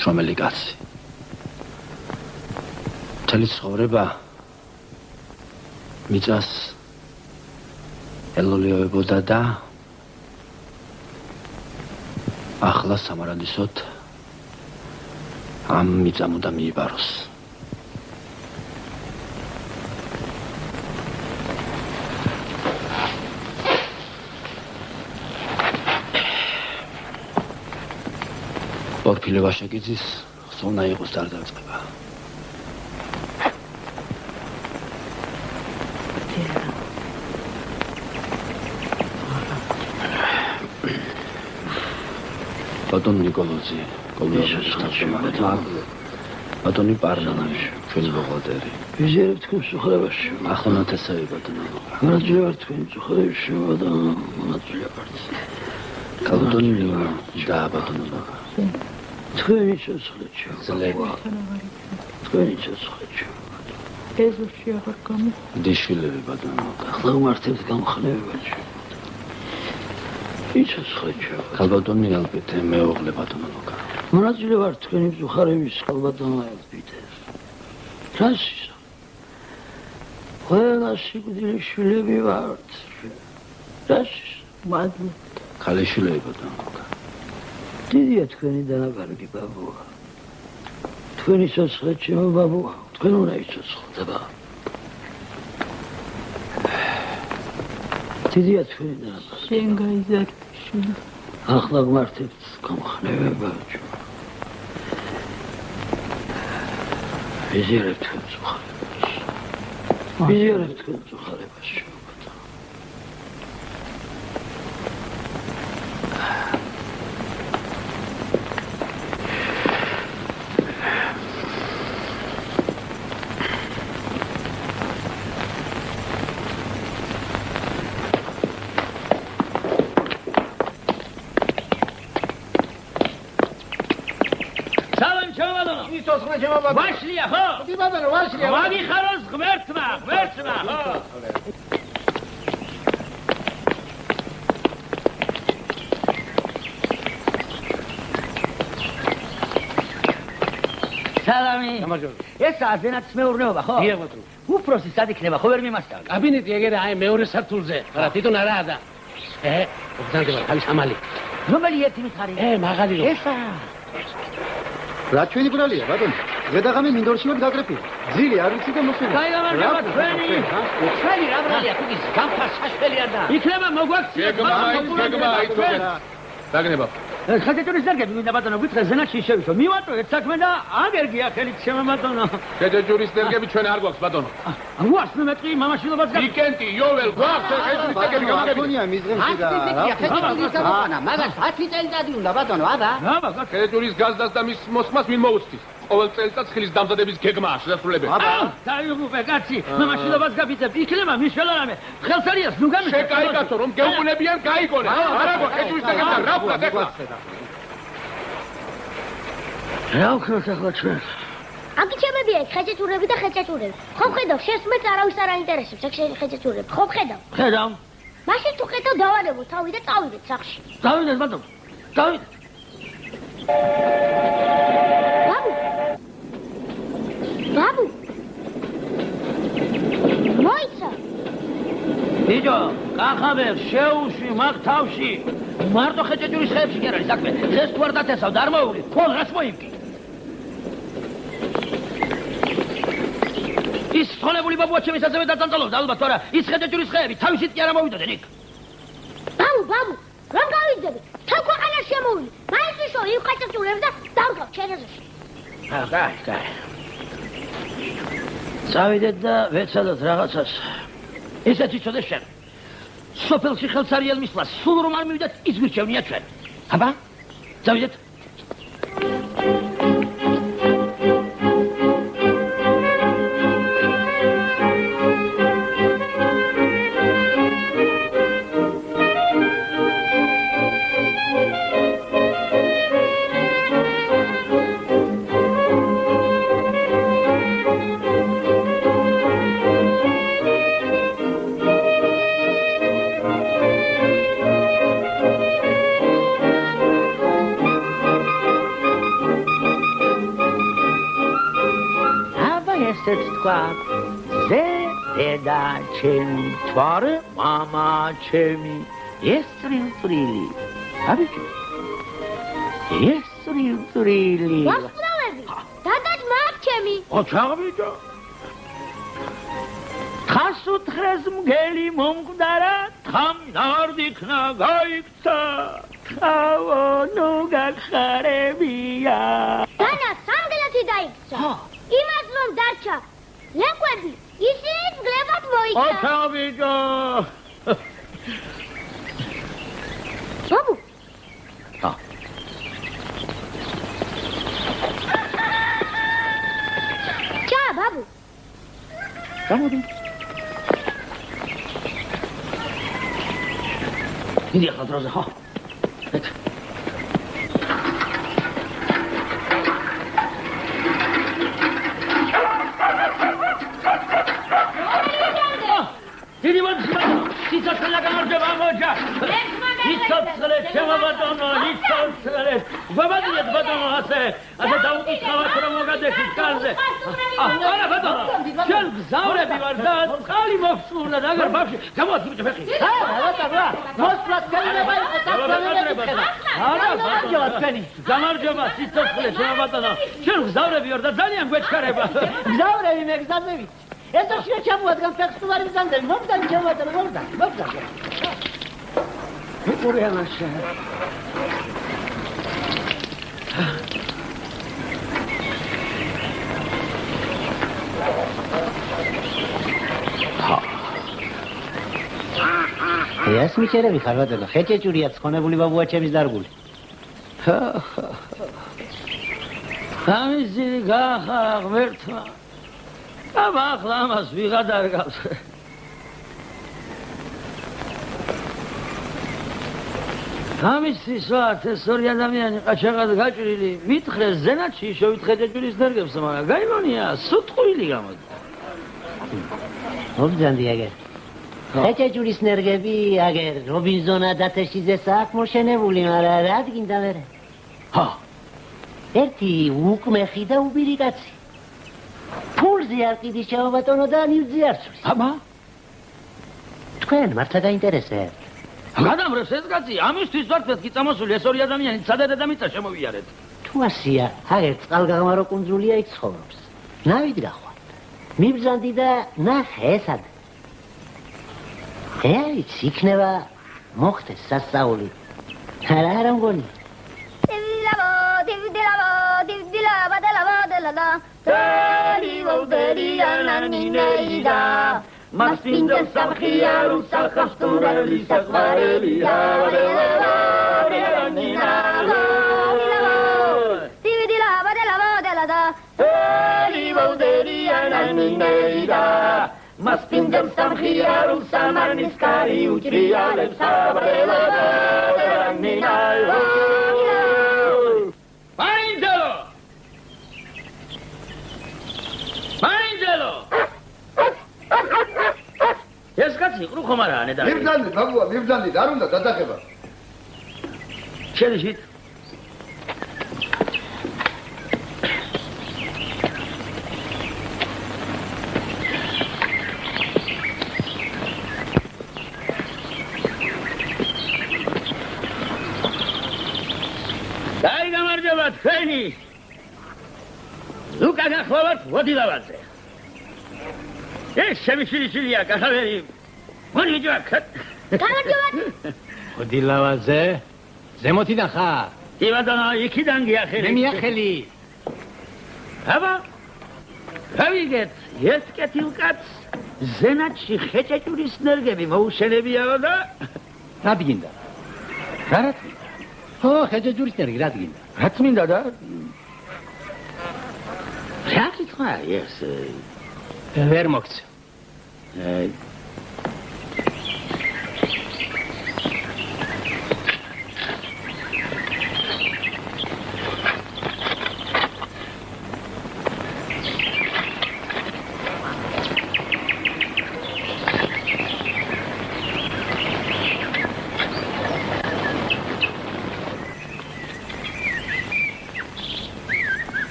შრომელი კაცი. მთელი ცხოვრება მიწას ელოლიოებოდა და ახლა სამარადისოდ ამ მიწამ უნდა მიიბაროს.
ორფილე ვაშაკიძის ხსოვნა იყოს დარდაწყება. ბატონ ნიკოლოზი, ბატონი პარლამენტში, ჩვენი ბუღალტერი.
ვიზიარებ თქვენ სუხრებაში.
ახონათესავი ბატონო.
მონაწილეობთ თქვენ სუხრებში, ბატონო, მონაწილეობთ.
კალბატონი და ბატონო.
თქვენი ცოცხლეთში.
ძლები.
თქვენი ცოცხლეთში.
ეზოში აღარ გამო.
დიშვილები ბატონო.
ახლა უმართებთ გამხნევებაში. იცოცხლეთში.
კალბატონი ალბეთე მეუღლე ბატონო ლუკა.
მონაწილე ვარ თქვენი მწუხარეების კალბატონო ალბეთეს. რასისა? ყველა სიკვდილის შვილები ვართ. რასისა?
მადლი.
ქალიშვილები ბატონო ლუკა.
დიდია თქვენი დანაკარგი ბაბუა. თქვენი ცოცხლე ჩემო ბაბუა. თქვენ უნდა იცოცხლდება. დიდია თქვენი დანაკარგი.
შენ გაიზარდში.
ახლა გმართებთ გამხნევება. ვიზიარებ თქვენ სუხარებას. ვიზიარებ თქვენ სუხარებას.
ვაშლია ხო?
კი ბატონო, ვაშლია.
მაგიხაროს ღმერთმა, ხო?
სალამი. ეს აზენაც მეურნეობა ხო?
დიახ ბატონო.
უფროსი სად იქნება, ხო ვერ მიმასწავლე?
კაბინეტი ეგერე აი მეორე სართულზე. არა თვითონ არაა და. უბრძანდება თავის ამალი.
რომელი ერთი მითხარი?
მაღალი რო.
ესა.
რა ჩვენი ბრალია ბატონო? ზედაღამე მინდორში ვარ გაგრეფილი. ძილი არ ვიცი და მოსული.
გაიგამარჯობა თქვენი. ჩვენი რა ბრალია თუ ის გამფას საშველი არ და.
იქნება მოგვაქციეთ
დაგნება.
ხეთეთურის დარგები მინდა ბატონო გითხრა ზენაში შევიშო. მივატო ერთ საქმე და აგერგია ხელით შემო ბატონო.
ხეთეთურის დარგები ჩვენ არ გვაქვს ბატონო.
ვას მე მეტყვი მამაშვილობას გა.
ვიკენდი იოველ გვაქვს ხეთეთურის დარგები გამაგებია. მიზღემში და
მაგას 10 წელიწადი უნდა ბატონო, აბა.
აბა,
ხეთეთურის გაზდას და მის მოსმას ვინ მოუწვის? ყოველ წელიწადს ხილის დამზადების გეგმაა შესრულებელი.
აბა, დაიღუპე კაცი, მამაშვილობას გაბიძებ, იქნება მიშველარამე. ხელსარიას ნუ გამიშე.
შეკაიკაცო რომ გეუბნებიან გაიგონე. არა ხეთეთურის დარგები რა ვქნათ ეხლა?
რა ვქნათ ახლა ჩვენ?
აკიჩებებია ხეჭეჭურები და ხეჭეჭურები. ხო ხედავ, შესმეც არავის არ აინტერესებს ეგ ხეჭეჭურები. ხო ხედავ.
ხედავ.
მაშინ თუ ხედავ დავარებო თავი და წავიდეთ სახში.
დავიდეთ ბატონო. დავიდეთ.
ბაბუ. მოიცა.
ბიჭო, კახაბერ, შეუში, მაგ თავში. მარტო ხეჭეჭურის ხეებში კი არ არის საქმე. ეს თუ არ დათესავ და არ მოუღლი, თვალ რას მოიმკი? ის თოლებული ბაბუა ჩემის ასევე დაწანწალობდა ალბათ, არა, ის ხეჭეჭურის ხეები თავისით კი არ ამოვიდოდნენ იქ.
ბაბუ, რომ გავიძები? თან ქვეყანას შემოვიდე. მაინც ვიშო იმ ხეჭეჭურებს და დავკავ ჩენაზეში.
კაი. წავიდეთ და ვეცადოთ რაღაცას. ისეთ იცოდე შენ. სოფელში ხელსარიელ მისვლა სულ რომ არ მივიდეთ, ის გვირჩევნია ჩვენ. აბა? წავიდეთ. ზე დედა ჩემი, თვარე მამა ჩემი, ეს წრილწრილი. აბიჭო. ეს წრილწრილი.
ვასწავლები. დადად მაგ ჩემი.
ოჩაღბიჭო. ხას უთხრეს მგელი მომკვდარა, თან არ დიქნა გაიქცა.
ხავო ნუ გახარებია
დანა სამგლათი დაიქცა იმას რომ დარჩა ლეკვები ისინი გლებად მოიქცა
ოთავიდო
ბაბუ ჩა ბაბუ
გამოდი
დიდი ხალხზე ხო დიდი მოძმა სიცოცხლე გამარჯობა მოჯა სიცოცხლე შემოვატონო სიცოცხლე ვაბადიეთ ბატონო ასე დაუკითხავთ რომ მოგადექით კარზე არა ბატონო შენ გზავრები ვარ და წყალი მოვსურნა და აგერ ბავშვი გამოდი ბიჭო ფეხი
ბატონო მოსვლას კელება იყო არა ბატონო თქვენი
გამარჯობა სიცოცხლე შემოვატონო შენ გზავრები ვარ და ძალიან გვეჩქარება
გზავრები მე გზავრებით ეს ოქშია ჩამოადგან ფეხსტუარი მზანდები მომდან ჩამოადგან მომდან
მიყურე ამაშა
ეს მიჩერები ხარ ბატონო ხეჭეჭურია ცხონებული ბაბუა ჩემის დარგული
ამისი გახა ღმერთმა აბა ახლა ამას ვიღად არ გავს ამისთვის ვართ ეს ორი ადამიანი ყაჩაღად გაჭრილი მითხრეს ზენათში შევითხეთ ეჭვლის ნერგებს მაგრამ გაიმონია სუტყვილი გამოდი
მომძანდი აგერ ეჭვლის ნერგები აგერ რობინზონა დათეშიძეს აქ მოშენებული მაგრამ რა დგინდა მერე ერთი უკმეხი და უბირი კაცი ფულზე არ კიდის ჩავაბატონო და ნივძი არ სვრის
აბა
თქვენ მართლა დაინტერესებთ
გადამრევს ეს კაცი ამისთვის ვართ მეთქი წამოსული ეს ორი ადამიანი სადადე და მიწა შემოვიარეთ
თუ ასია აგერ წყალგაღმარო კუნძულია იქ ცხოვრობს ნავით გახვალ მიბრძანდი და ნახე ესად ეიც იქნება მოხდეს სასწაული არა მგონი
Mas pinta sabia o sacastura li sakvarelia
Dividila badela da
Eli voderia nanineida Mas pinta sabia o samaniskari utriale sabrela Angelo Angelo ეს კაცი ყრუ ხომ არა ანე და
მიბრძანდი ბაბუა მიბრძანდი არ უნდა დადახება
შენიშით დაი გამარჯობა თქვენი ლუკა გახლავართ ვოდილავაძე ეს შემიშილიშილია კახავერი მონიჯო აქ
გამარჯობა
ვოდილავაძე ზემოთიდან ხარ
კი ბატონო იქიდან გიახელი
მე მიახელი
აბა გავიგეთ ერთ კეთილკაც ზენათში ხეჭეჭურის ნერგები მოუშენებიაო და
რა დგინდა რა ხო ხეჭეჭურის ნერგი რა დგინდა
რა წმინდა და რა კითხვა ეს
ვერ მოგწევ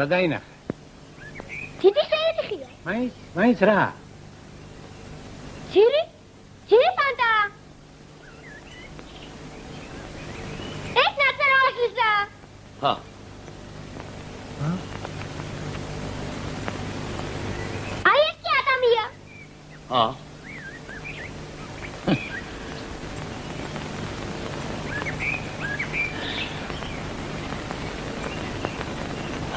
რა დაინახე
დიდი შეერიხია
მაინც რა
ძირი პანტა ეს ნაცრალაშისა
ჰა
აი ეს კი ადამია
ჰა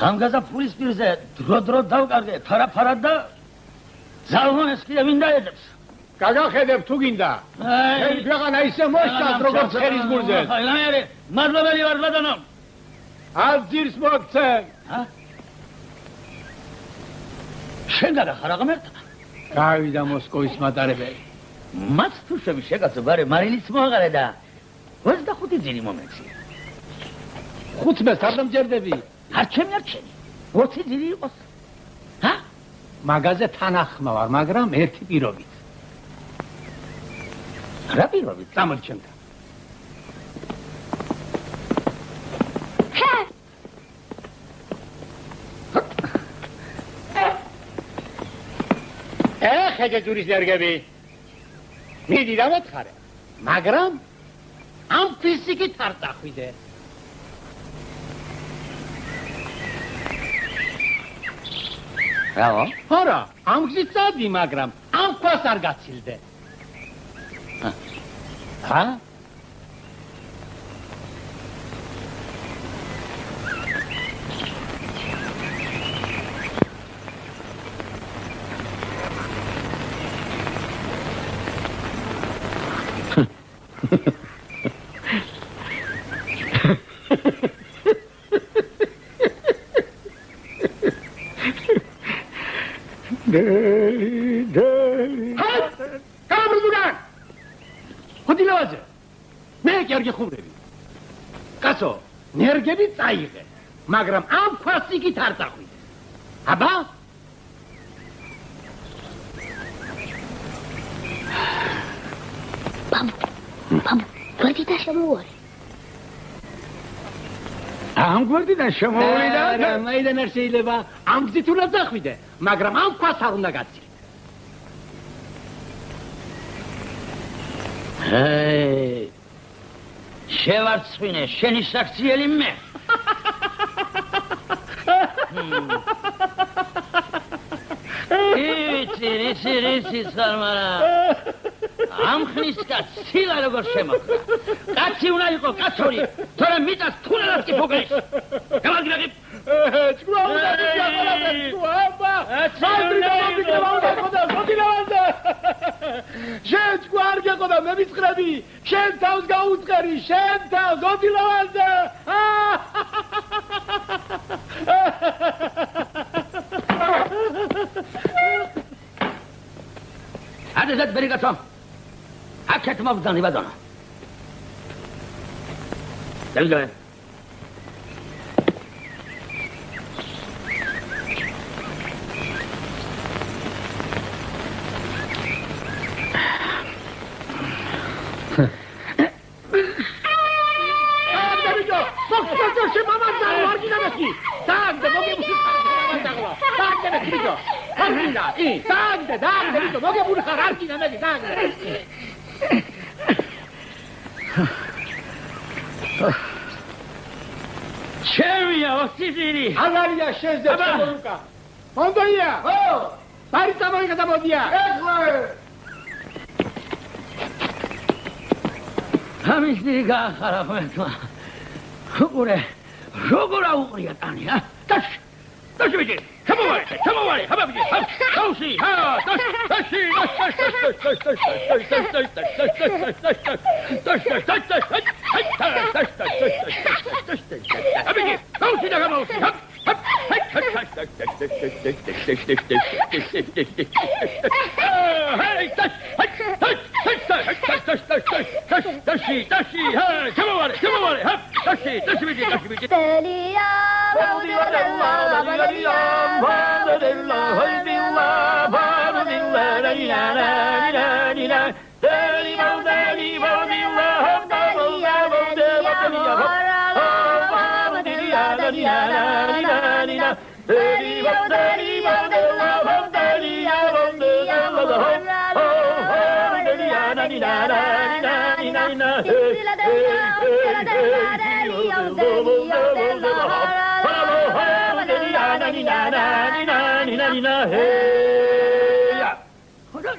ხამგაზა ფულის პირზე დრო დავკარგე ფარაფარად და ზალმონეს კიდე ვინ დაედებს?
გაგახედებ თუ გინდა. შენ ქვეყანა ისე მოსკას როგორც ხერის გულზე.
ხაილანერი, მადლობელი ვარ ბატონო.
არ ძირს მოგცემ.
შენ გაგახარ აღმერთა?
გავიდა მოსკოვის მატარებელი.
მათ თუ შეგაცო ბარე მარილიც მოაყარე და 25 ძილი მომეცი.
15 არ დამჯერდები.
არჩენი 20 ძილი იყოს. ჰა?
მაგაზე თანახმა ვარ, მაგრამ ერთი პირობით.
რა პირობით?
წამოჩემდა. ხედე ჯურის ნერგები. მიდი დამოთხარე. მაგრამ ამ ფიზიკით არ წახვიდე.
რაო?
არა, ამ გზით წადი, მაგრამ ამ ქვას არ გაცილდე.
ჰა?
გამრუდან! ხოდილავაზე. მე კი არ გიხუბრები. კაცო, ნერგები წაიღე, მაგრამ ამ ქვას იქით არ წახვიდე. აბა?
ბაბუ, გვერდიდან შემოვარი.
ამ გვერდიდან შემოვიდა? არა, მაიდან არ შეიძლება. ამ გზით უნდა წახვიდე, მაგრამ ამ ქვას არ უნდა გაცილდე.
შევარცხვინე, შენი საქციელი მე. იცი, სალმარა. ამ ხნის კაცს ცილა როგორ შემოხდა. კაცი უნდა იყო კაცური, თორემ მიწას თუნდაც კი ფოგრეს. გამაგრები.
ჭკუა უნდა გიახალავე, ჭკუა, აბა. შენ ჭკუა არ გეყოდა, მე ვიცხრები. შენ თავს გაუწყერი, შენ თავს ოდილავანზე.
ადესაც ბერი კაცო. აქეთ მოგძანი ბატონო. დავიდე. ჩემია ოსიზირი
აღარია შენზე შემოუკა მონდოია ბარი წამოიღე და მოდია ეხლა
ამის დიდი გაახარა ხმეთმა უყურე როგორ აუყრია ტანი დაში ბიჭი შემოვარი ხაბა ბიჭი დაუსი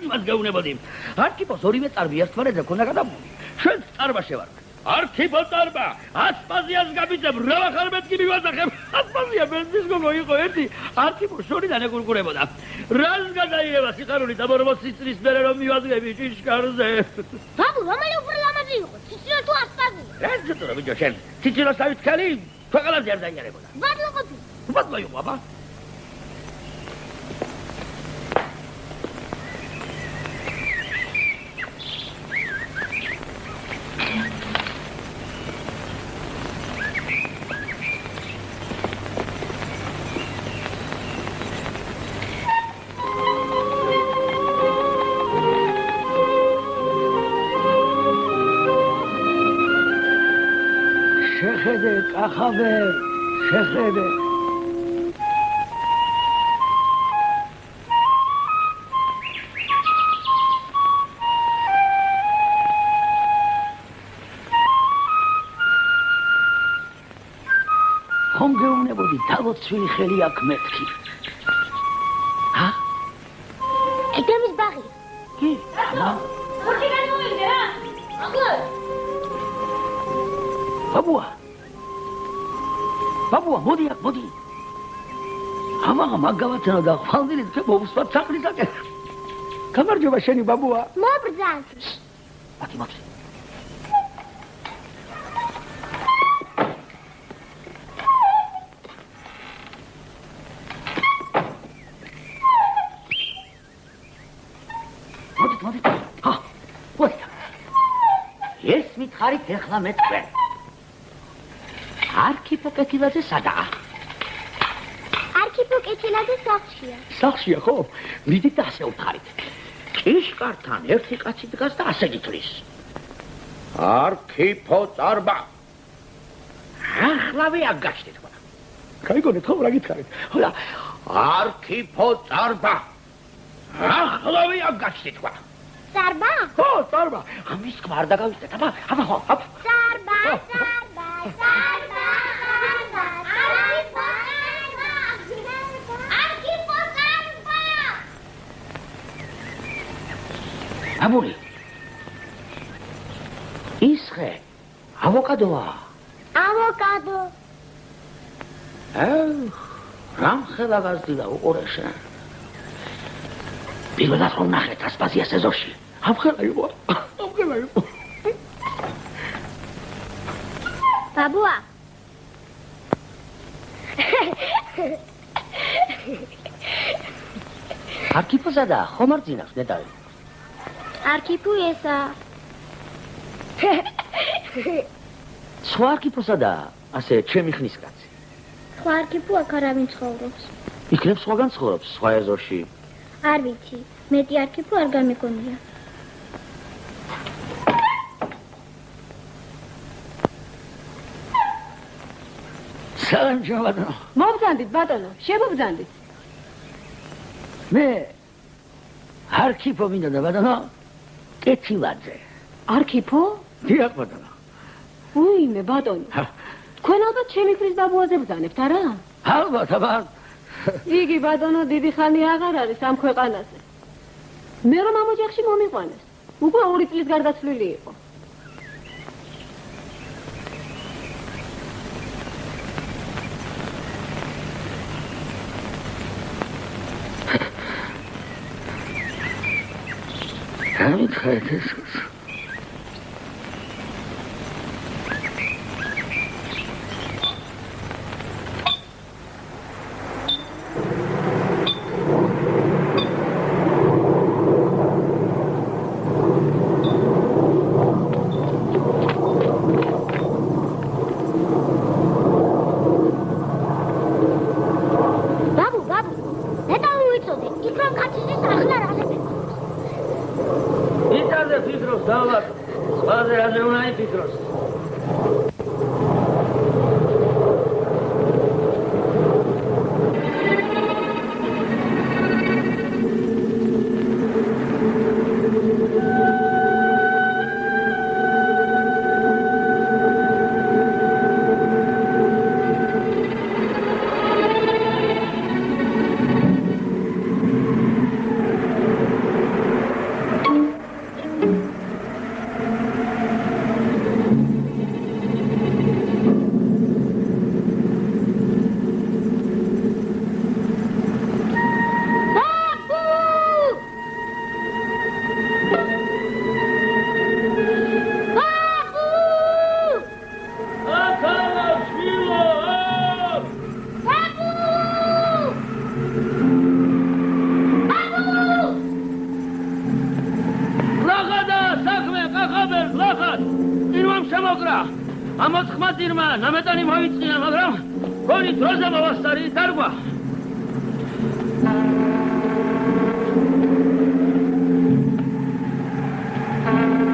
იმას გეუბნებოდი არქიპოს ორივე წარბი ერთმანეთზე ქონდა გადამული შენ წარბაში ვარ არქიპოტარბა ასპაზიას გამიწებ რა ხარ მეთქი მივაძახებ ასპაზია ბენზის გოგო იყო ერთი არქიპო შორიდან ეკურკურებოდა რას გადაიღება სიხარული დამორბოს სიწრის მერე რომ მივაძღები ჭიშკარზე
ბაბუ რომელი უფრო ლამაზი იყო სიცირო თუ ასპაზია
რა ზეთურა ბიჭო შენ სიცილოს დავითქალი ქვეყანაზე არ დაიარებოდა
ბადლო ყოფილი
ბადლო იყო აბა შეხედე კახაბე შეხედე ხომ გეუბნებოდი თავოცვილი ხელი აქ მეთქი ა
ედემის ბაღი
კი რა
ხოჭი განმოვიდე რა ახლა
ბაბუა მოდი აქ მოდი ამაღა მაგავათენა და ხვალდილით მოვუსვათ სახლისაკე გამარჯობა შენი ბაბუა
მობრძანს
მათი მოდი ეს მითხარით ეხლა მე თქვენ არქიპო კეთილაძე სადაა?
არქიპო კეთილაძე სახლშია.
სახლშია ხო? მიდით და ასე ვთხარით. ჭიშკართან ერთი კაცი დგას და ასე გითვლის. არქიპო წარბა. ახლავე აგაშთით ხო? კაიგონეთ ხო რა გითხარით? ხოდა არქიპო წარბა. ახლავე აგაშთით ხო?
წარბა?
ხო, წარბა. ამის თქმა არ დაგავიწყეთ, აბა, ხო.
წარბა.
აბული ისხე ავოკადოა
ავოკადო
რამ ხელა გაზდიდა უყურე შენ პირველად რომ ნახეთ ასპაზიას ეზოში ამხელა იყო
ბაბუა
არქიპოზადა ხომ არ ძინავს ნეტავი
არქიპო ესა
სხვა არქიპოსადა ასე ჩემი ხნის კაცი
სხვა არქიპო აქ არავინ ცხოვრობს
იქნებ სხვაგან ცხოვრობს სხვა ეზოში
არ ვიცი მეტი არქიპო არ გამეკონია
სანჯო ბატონო
მობრძანდით ბატონო შემობრძანდით
მე არქიპო მინდა ბატონო კეთილაძე
არქიპო?
დიახ ბატონო
უიმე ბატონო თქვენ ალბათ ჩემი ხრის ბაბუაზე ბრძანებთ არა?
ალბათ
იგი ბატონო დიდი ხანი აღარ არის ამ ქვეყანაზე მე რომ ამ ოჯახში მომიყვანეს უკვე 2 წლის გარდაცვლილი იყო
ამით ხაეთეს ნახოთ წინვამ შემოგრა ამოთხმა ძირმა ნამეტანი მოიწინა მაგრამ გონი დროზე მოვასწარი დარგვა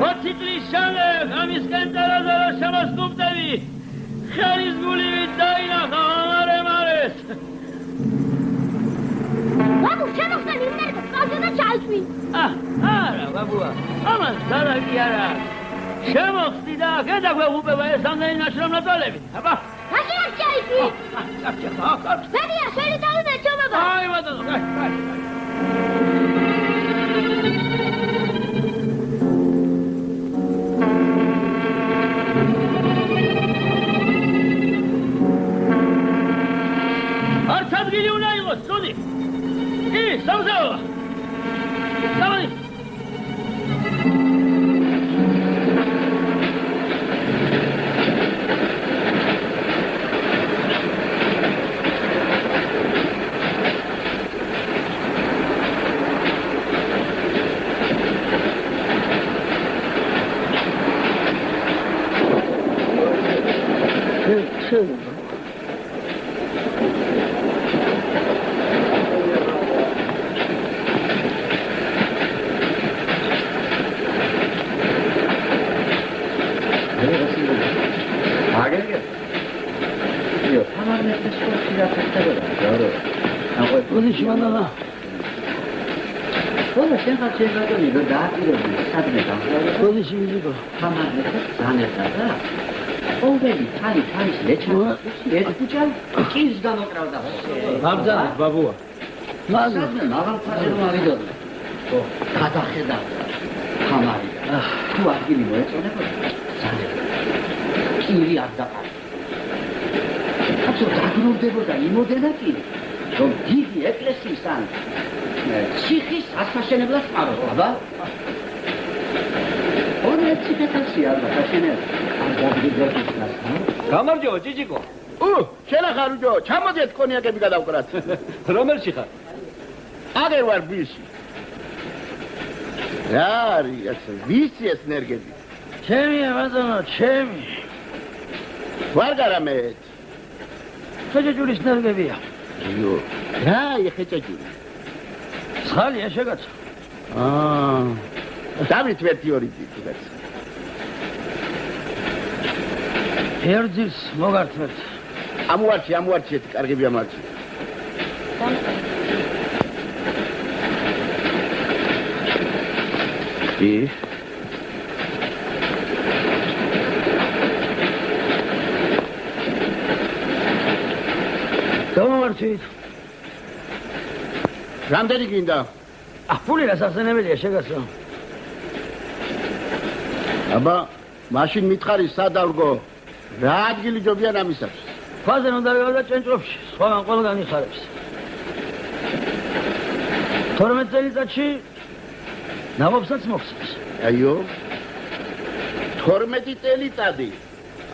20 წლის შემდეგ ამისკენ წერაზელა შემოსკუპტები ხელის გულივით დაინახა ამარემარეს
ბაბუ შემოხსნი იმერგო წავდე და ჩაიშვი
არა ბაბუა ამას დარაკი არა შემოხსნი და გადაგვეღუპება ეს ამდენი ნაშრომლატოლები აბა
რაში არ ჩაიშვი ბებია შენი დავიდე ჩომაბა
აი ბატონო კაი არც ადგილი უნდა იყოს, წუდი! კი, სამზაო! გამოდი!
Abzal, babua.
Mazda, malam fazla marido. Kadaxeda. Hamari. Tu ადგილი მოეწონება. ძალიან. კირი არ დაყარ. აბსო დაგროვდებოდა იმოდენა კი. რომ დიდი ეკლესიისთან ციხის ასაშენებლად წყარო, აბა. ორი ციხეთასი არ დაშენებს. არ დაგროვდეს.
გამარჯობა, ჭიჭიკო.
შენ ახარ უჯო, ჩამოდეთ კონიაკები გადავკრათ.
რომელში ხარ?
აგერ ვარ ბიში. რა არის ეს ვისი ეს ნერგები?
ჩემია ბატონო, ჩემი.
ვარ გარამეთ.
ხეჭეჭურის ნერგებია.
იო, რა ეხეჭეჭური?
ცხალია შეგაცა.
დავით ვერთი ორი ძილს.
ერთის მოგართმევთ.
ამوارჩიეთ, კარგები ამარჩი.
კი.
გამოვარჩით.
რამდენი გინდა?
ფული რასახსენებელია შეგასო.
აბა, მაშინ მითხარი სადავგო. რა ადგილი ჯობიან ამისათვის?
ფაზენ უნდა ვიყავ და ჭენჭროფში, სხვაგან ყველგან იხარებს. 12 წელიწადში ნავობსაც მოხსნეს.
აიო. 12 წელიწადი.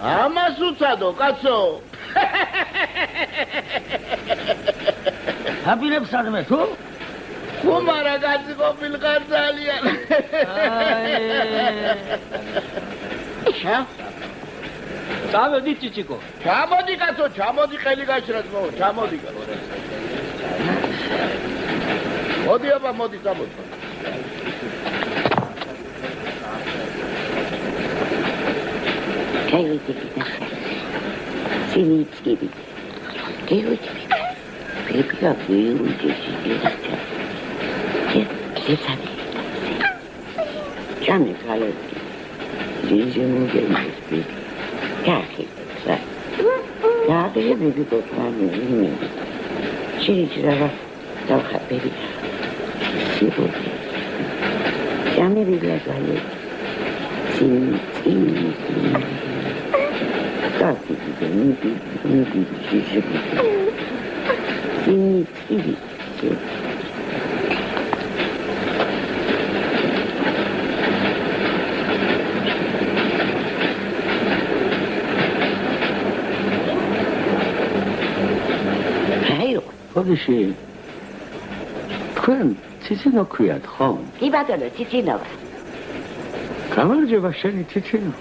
ამას უცადო, კაცო.
აპირებს სადმე თუ?
ხუმარა კაცი ყოფილიყარ ძალიან.
წავედი ჭიჭიკო.
ჩამოდი კაცო, ჩამოდი ხელი გაიჩრათ მო, ჩამოდი კაცო. მოდი აბა, მოდი წამოდი.
Кайвайте кита. Синицкий. Кайвайте. Припья, выйдите сидите. Сидите. Чами калетки. Зизему геймски. Кахи. Я даже не видел планы. Через раз толка перед. Сегодня. Чами видела калетки. Синицкий. Как тебе не пишешь? Синицкий.
ხოდიში თქვენ ციცინო ქვიათ, ხო?
კი ბატონო, ციცინოა.
გამარჯობა შენი თითინო.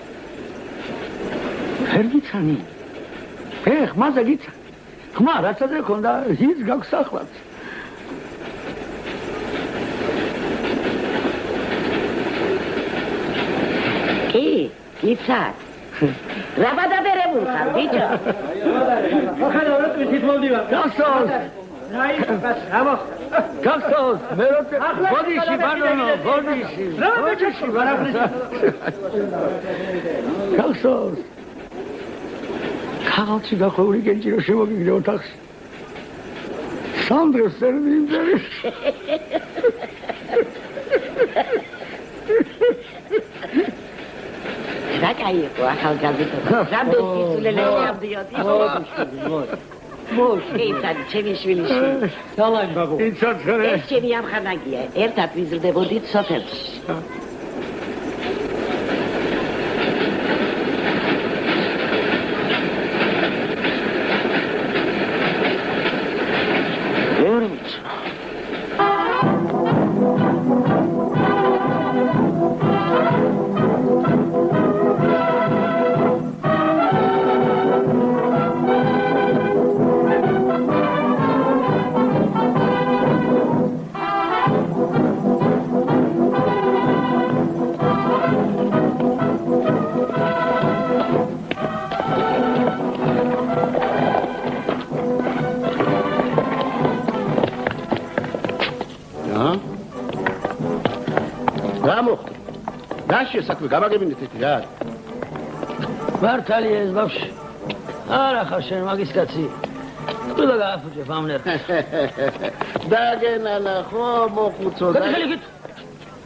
ვერ გიცანი. ხმაზე გიცანი. ხმა რაცაზე ქონდა ის გაქვს ახლაც.
გიცან. რა გადაბერებულ ხარ, ბიჭო?
ხოდა რა თვით მოვდივარ.
გახსოვს. გახსოვს, მე როცა ბოდიში ბანონო, ბოდიში.
რა ბიჭო, ვარაფრის.
გახსოვს. ქაღალდში გახვეული კენჭი რო შემოგიგდე ოთახში. სანდროს სერვინდერი.
რა кайიყო ახალგაზრდა. რამდენი სულელეში ამდიოდი. მოდი, ეცად ჩემი შვილიში.
დალაი ბაბუ.
ეს ჩემი ამხანაგია. ერთად ვიზრდებოდით სოფელში.
საქმე გამაგებინეთ ერთი რა.
მართალია ეს ბავშვი. არა ხარ შენ მაგის კაცი. ყველა გააფუჭებ ამ ნერხს.
დაგენანა ხო მოხუცო და.
გეთქელიქით.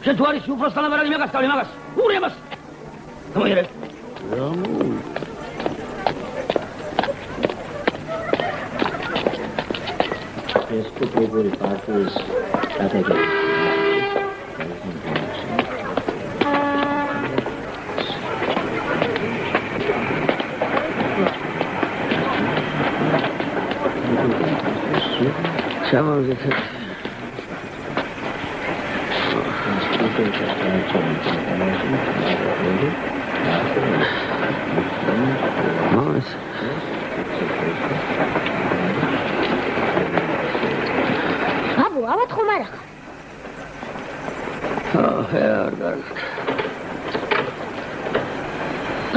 შენ თუ არის უბრალოდ მაგარი მაგასწავლე მაგას. ურე მას. გამოიერე.
ეს კუპური პარტიის სტრატეგია.
ჩამოვიდეთ. მას
აბუ, ალბათ ხომ არა ხარ?
არ.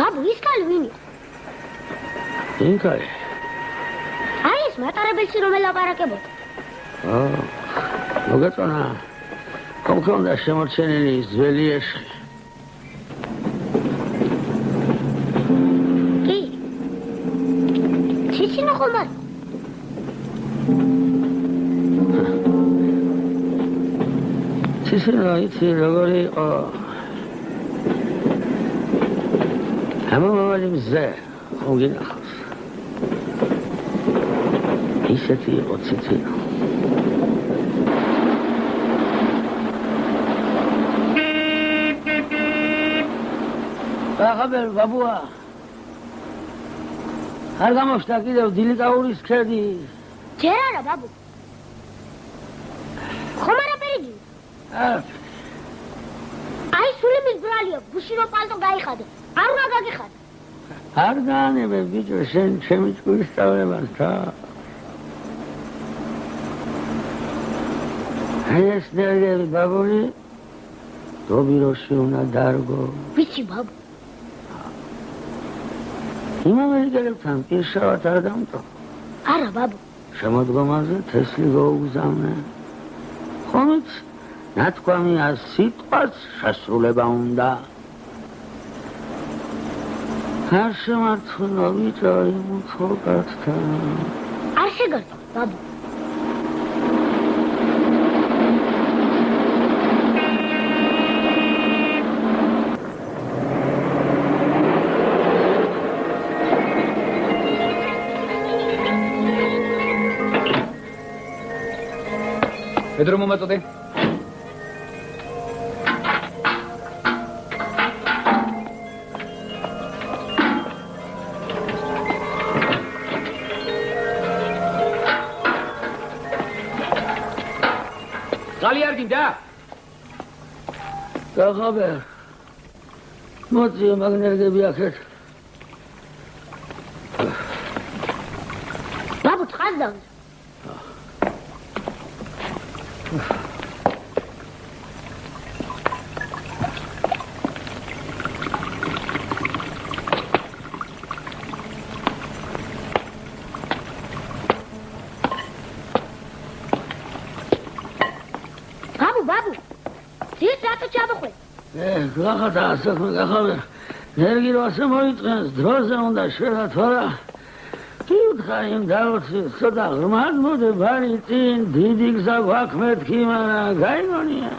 აბუ, ის კალი ვინი?
ინკალი.
აი ეს მატარებელში რომ ელაპარაკებოდა.
მოგეწონა. კონკრეტულად შემორჩენილი ძველი ეშხი.
კი. ციცინო ხომ არ?
ციცინო იცი როგორი იყო. ამომავალი მზე ხომ გინახავს. ისეთი იყო ციცინო. ახაბერ ბაბუა. არ გამოჩნდა კიდევ დილიკაურის ქედი.
ჯერ არა ბაბუ. ხომ არაფერი გინდა? აი სული მიგრალია, გუშინო პალტო გაიხადე. არ უნდა გაგიხადე.
არ გაანებე ბიჭო, შენ ჩემი ჭკურის სწავლებას და ეს ნერგები ბაბული დობიროში უნდა დარგო.
ვიცი ბაბუ.
იმ ამერიკელებთან პირშავად არ დამტო.
არა ბაბუ.
შემოდგომაზე თესლი გაუგზავნე. ხომიც ნათქვამი არ სიტყვას შესრულება უნდა. არ შემართულა ბიჭო იმ უცხოკაცთან.
არ შეგარდა ბაბუ.
Pedro მომაწოდე.
გალი არ გინდა?
გახაბერ. მოწიე მაგნერგები აქეთ.
ბაბუ ცხადს დავდე. ბაბუ ძირს რატო ჩამოხვე?
გახადა საქმე გახავე. ნერგი რო ასე მოიწენს, დროზე უნდა შევათვალა. კი უთხრა იმ დაოცი, ცოტა ღრმად მოდი ბარი წინ, დიდი გზა გვაქვს მეთქი, მაგრამ გაიგონია.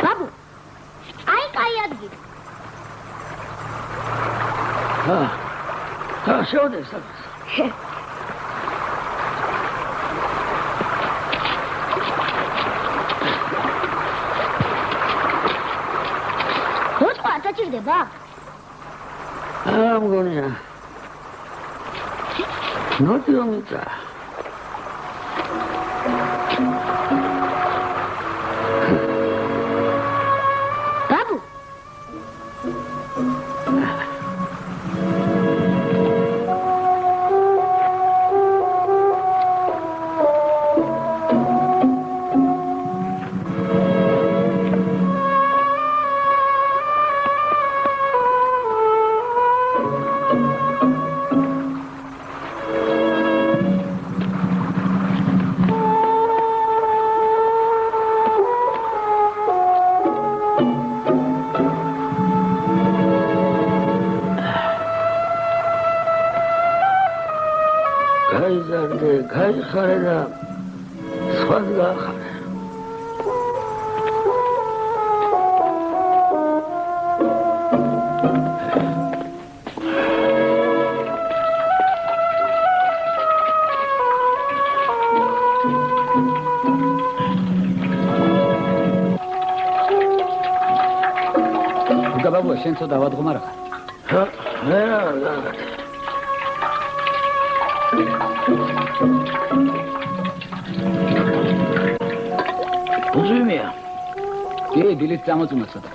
ბაბუ, აი კაი ადგილი.
შევდე საქმეს.
დაჭირდება?
მგონია. ნოტიო მიწა.
ბაბუ.
გაიხარე და სხვას გაახარე.
ბაბუა შენ ცოტა ავადგომ არა ხარ?
უზიმია.
კი, დილით წამოწუნა ცოტა.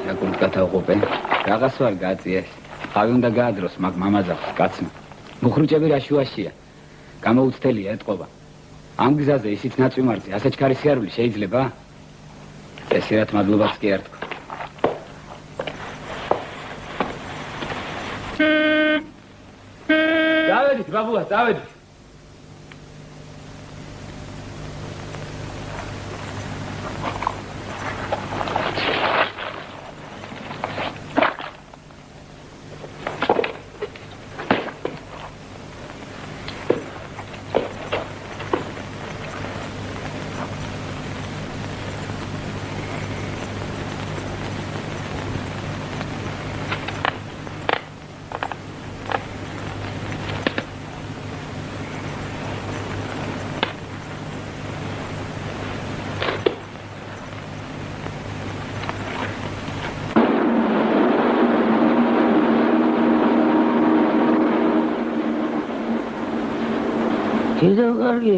საკურთ გადავღობე. Რაღაც ვარ გაწიეს. ხავი უნდა გაადროს, მაგ მამაძახს კაცმა. მუხრუჭები რა შუაშია. გამოუცდელია ეთყობა. ამ გზაზე ისიც ნაწვიმარზე ასე ჩქარი სიარული შეიძლება? წესიერად მადლობაც კი არ თქვა.
დავედით, ბაბუა, დავედით.
კიდევ კარგი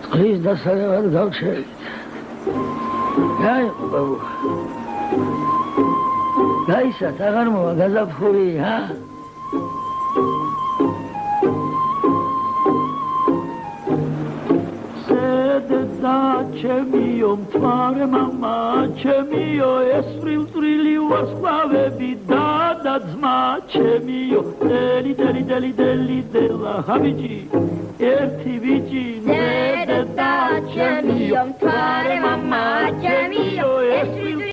წყლის დასალევად გავჩერდით. გაიყო ბაბუ. გაისათ, აღარ მოვა გაზაფხული, ჰა?
სედდა ჩემიო მთვარე მამა ჩემიო ეს წვრილი ვარსკვლავები და ძმა ჩემიო დელი დელი დელი დელი დელა ჰაბიჯი ერთი ბიჭი სედდა ჩემიო მთვარე მამა ჩემიო ეს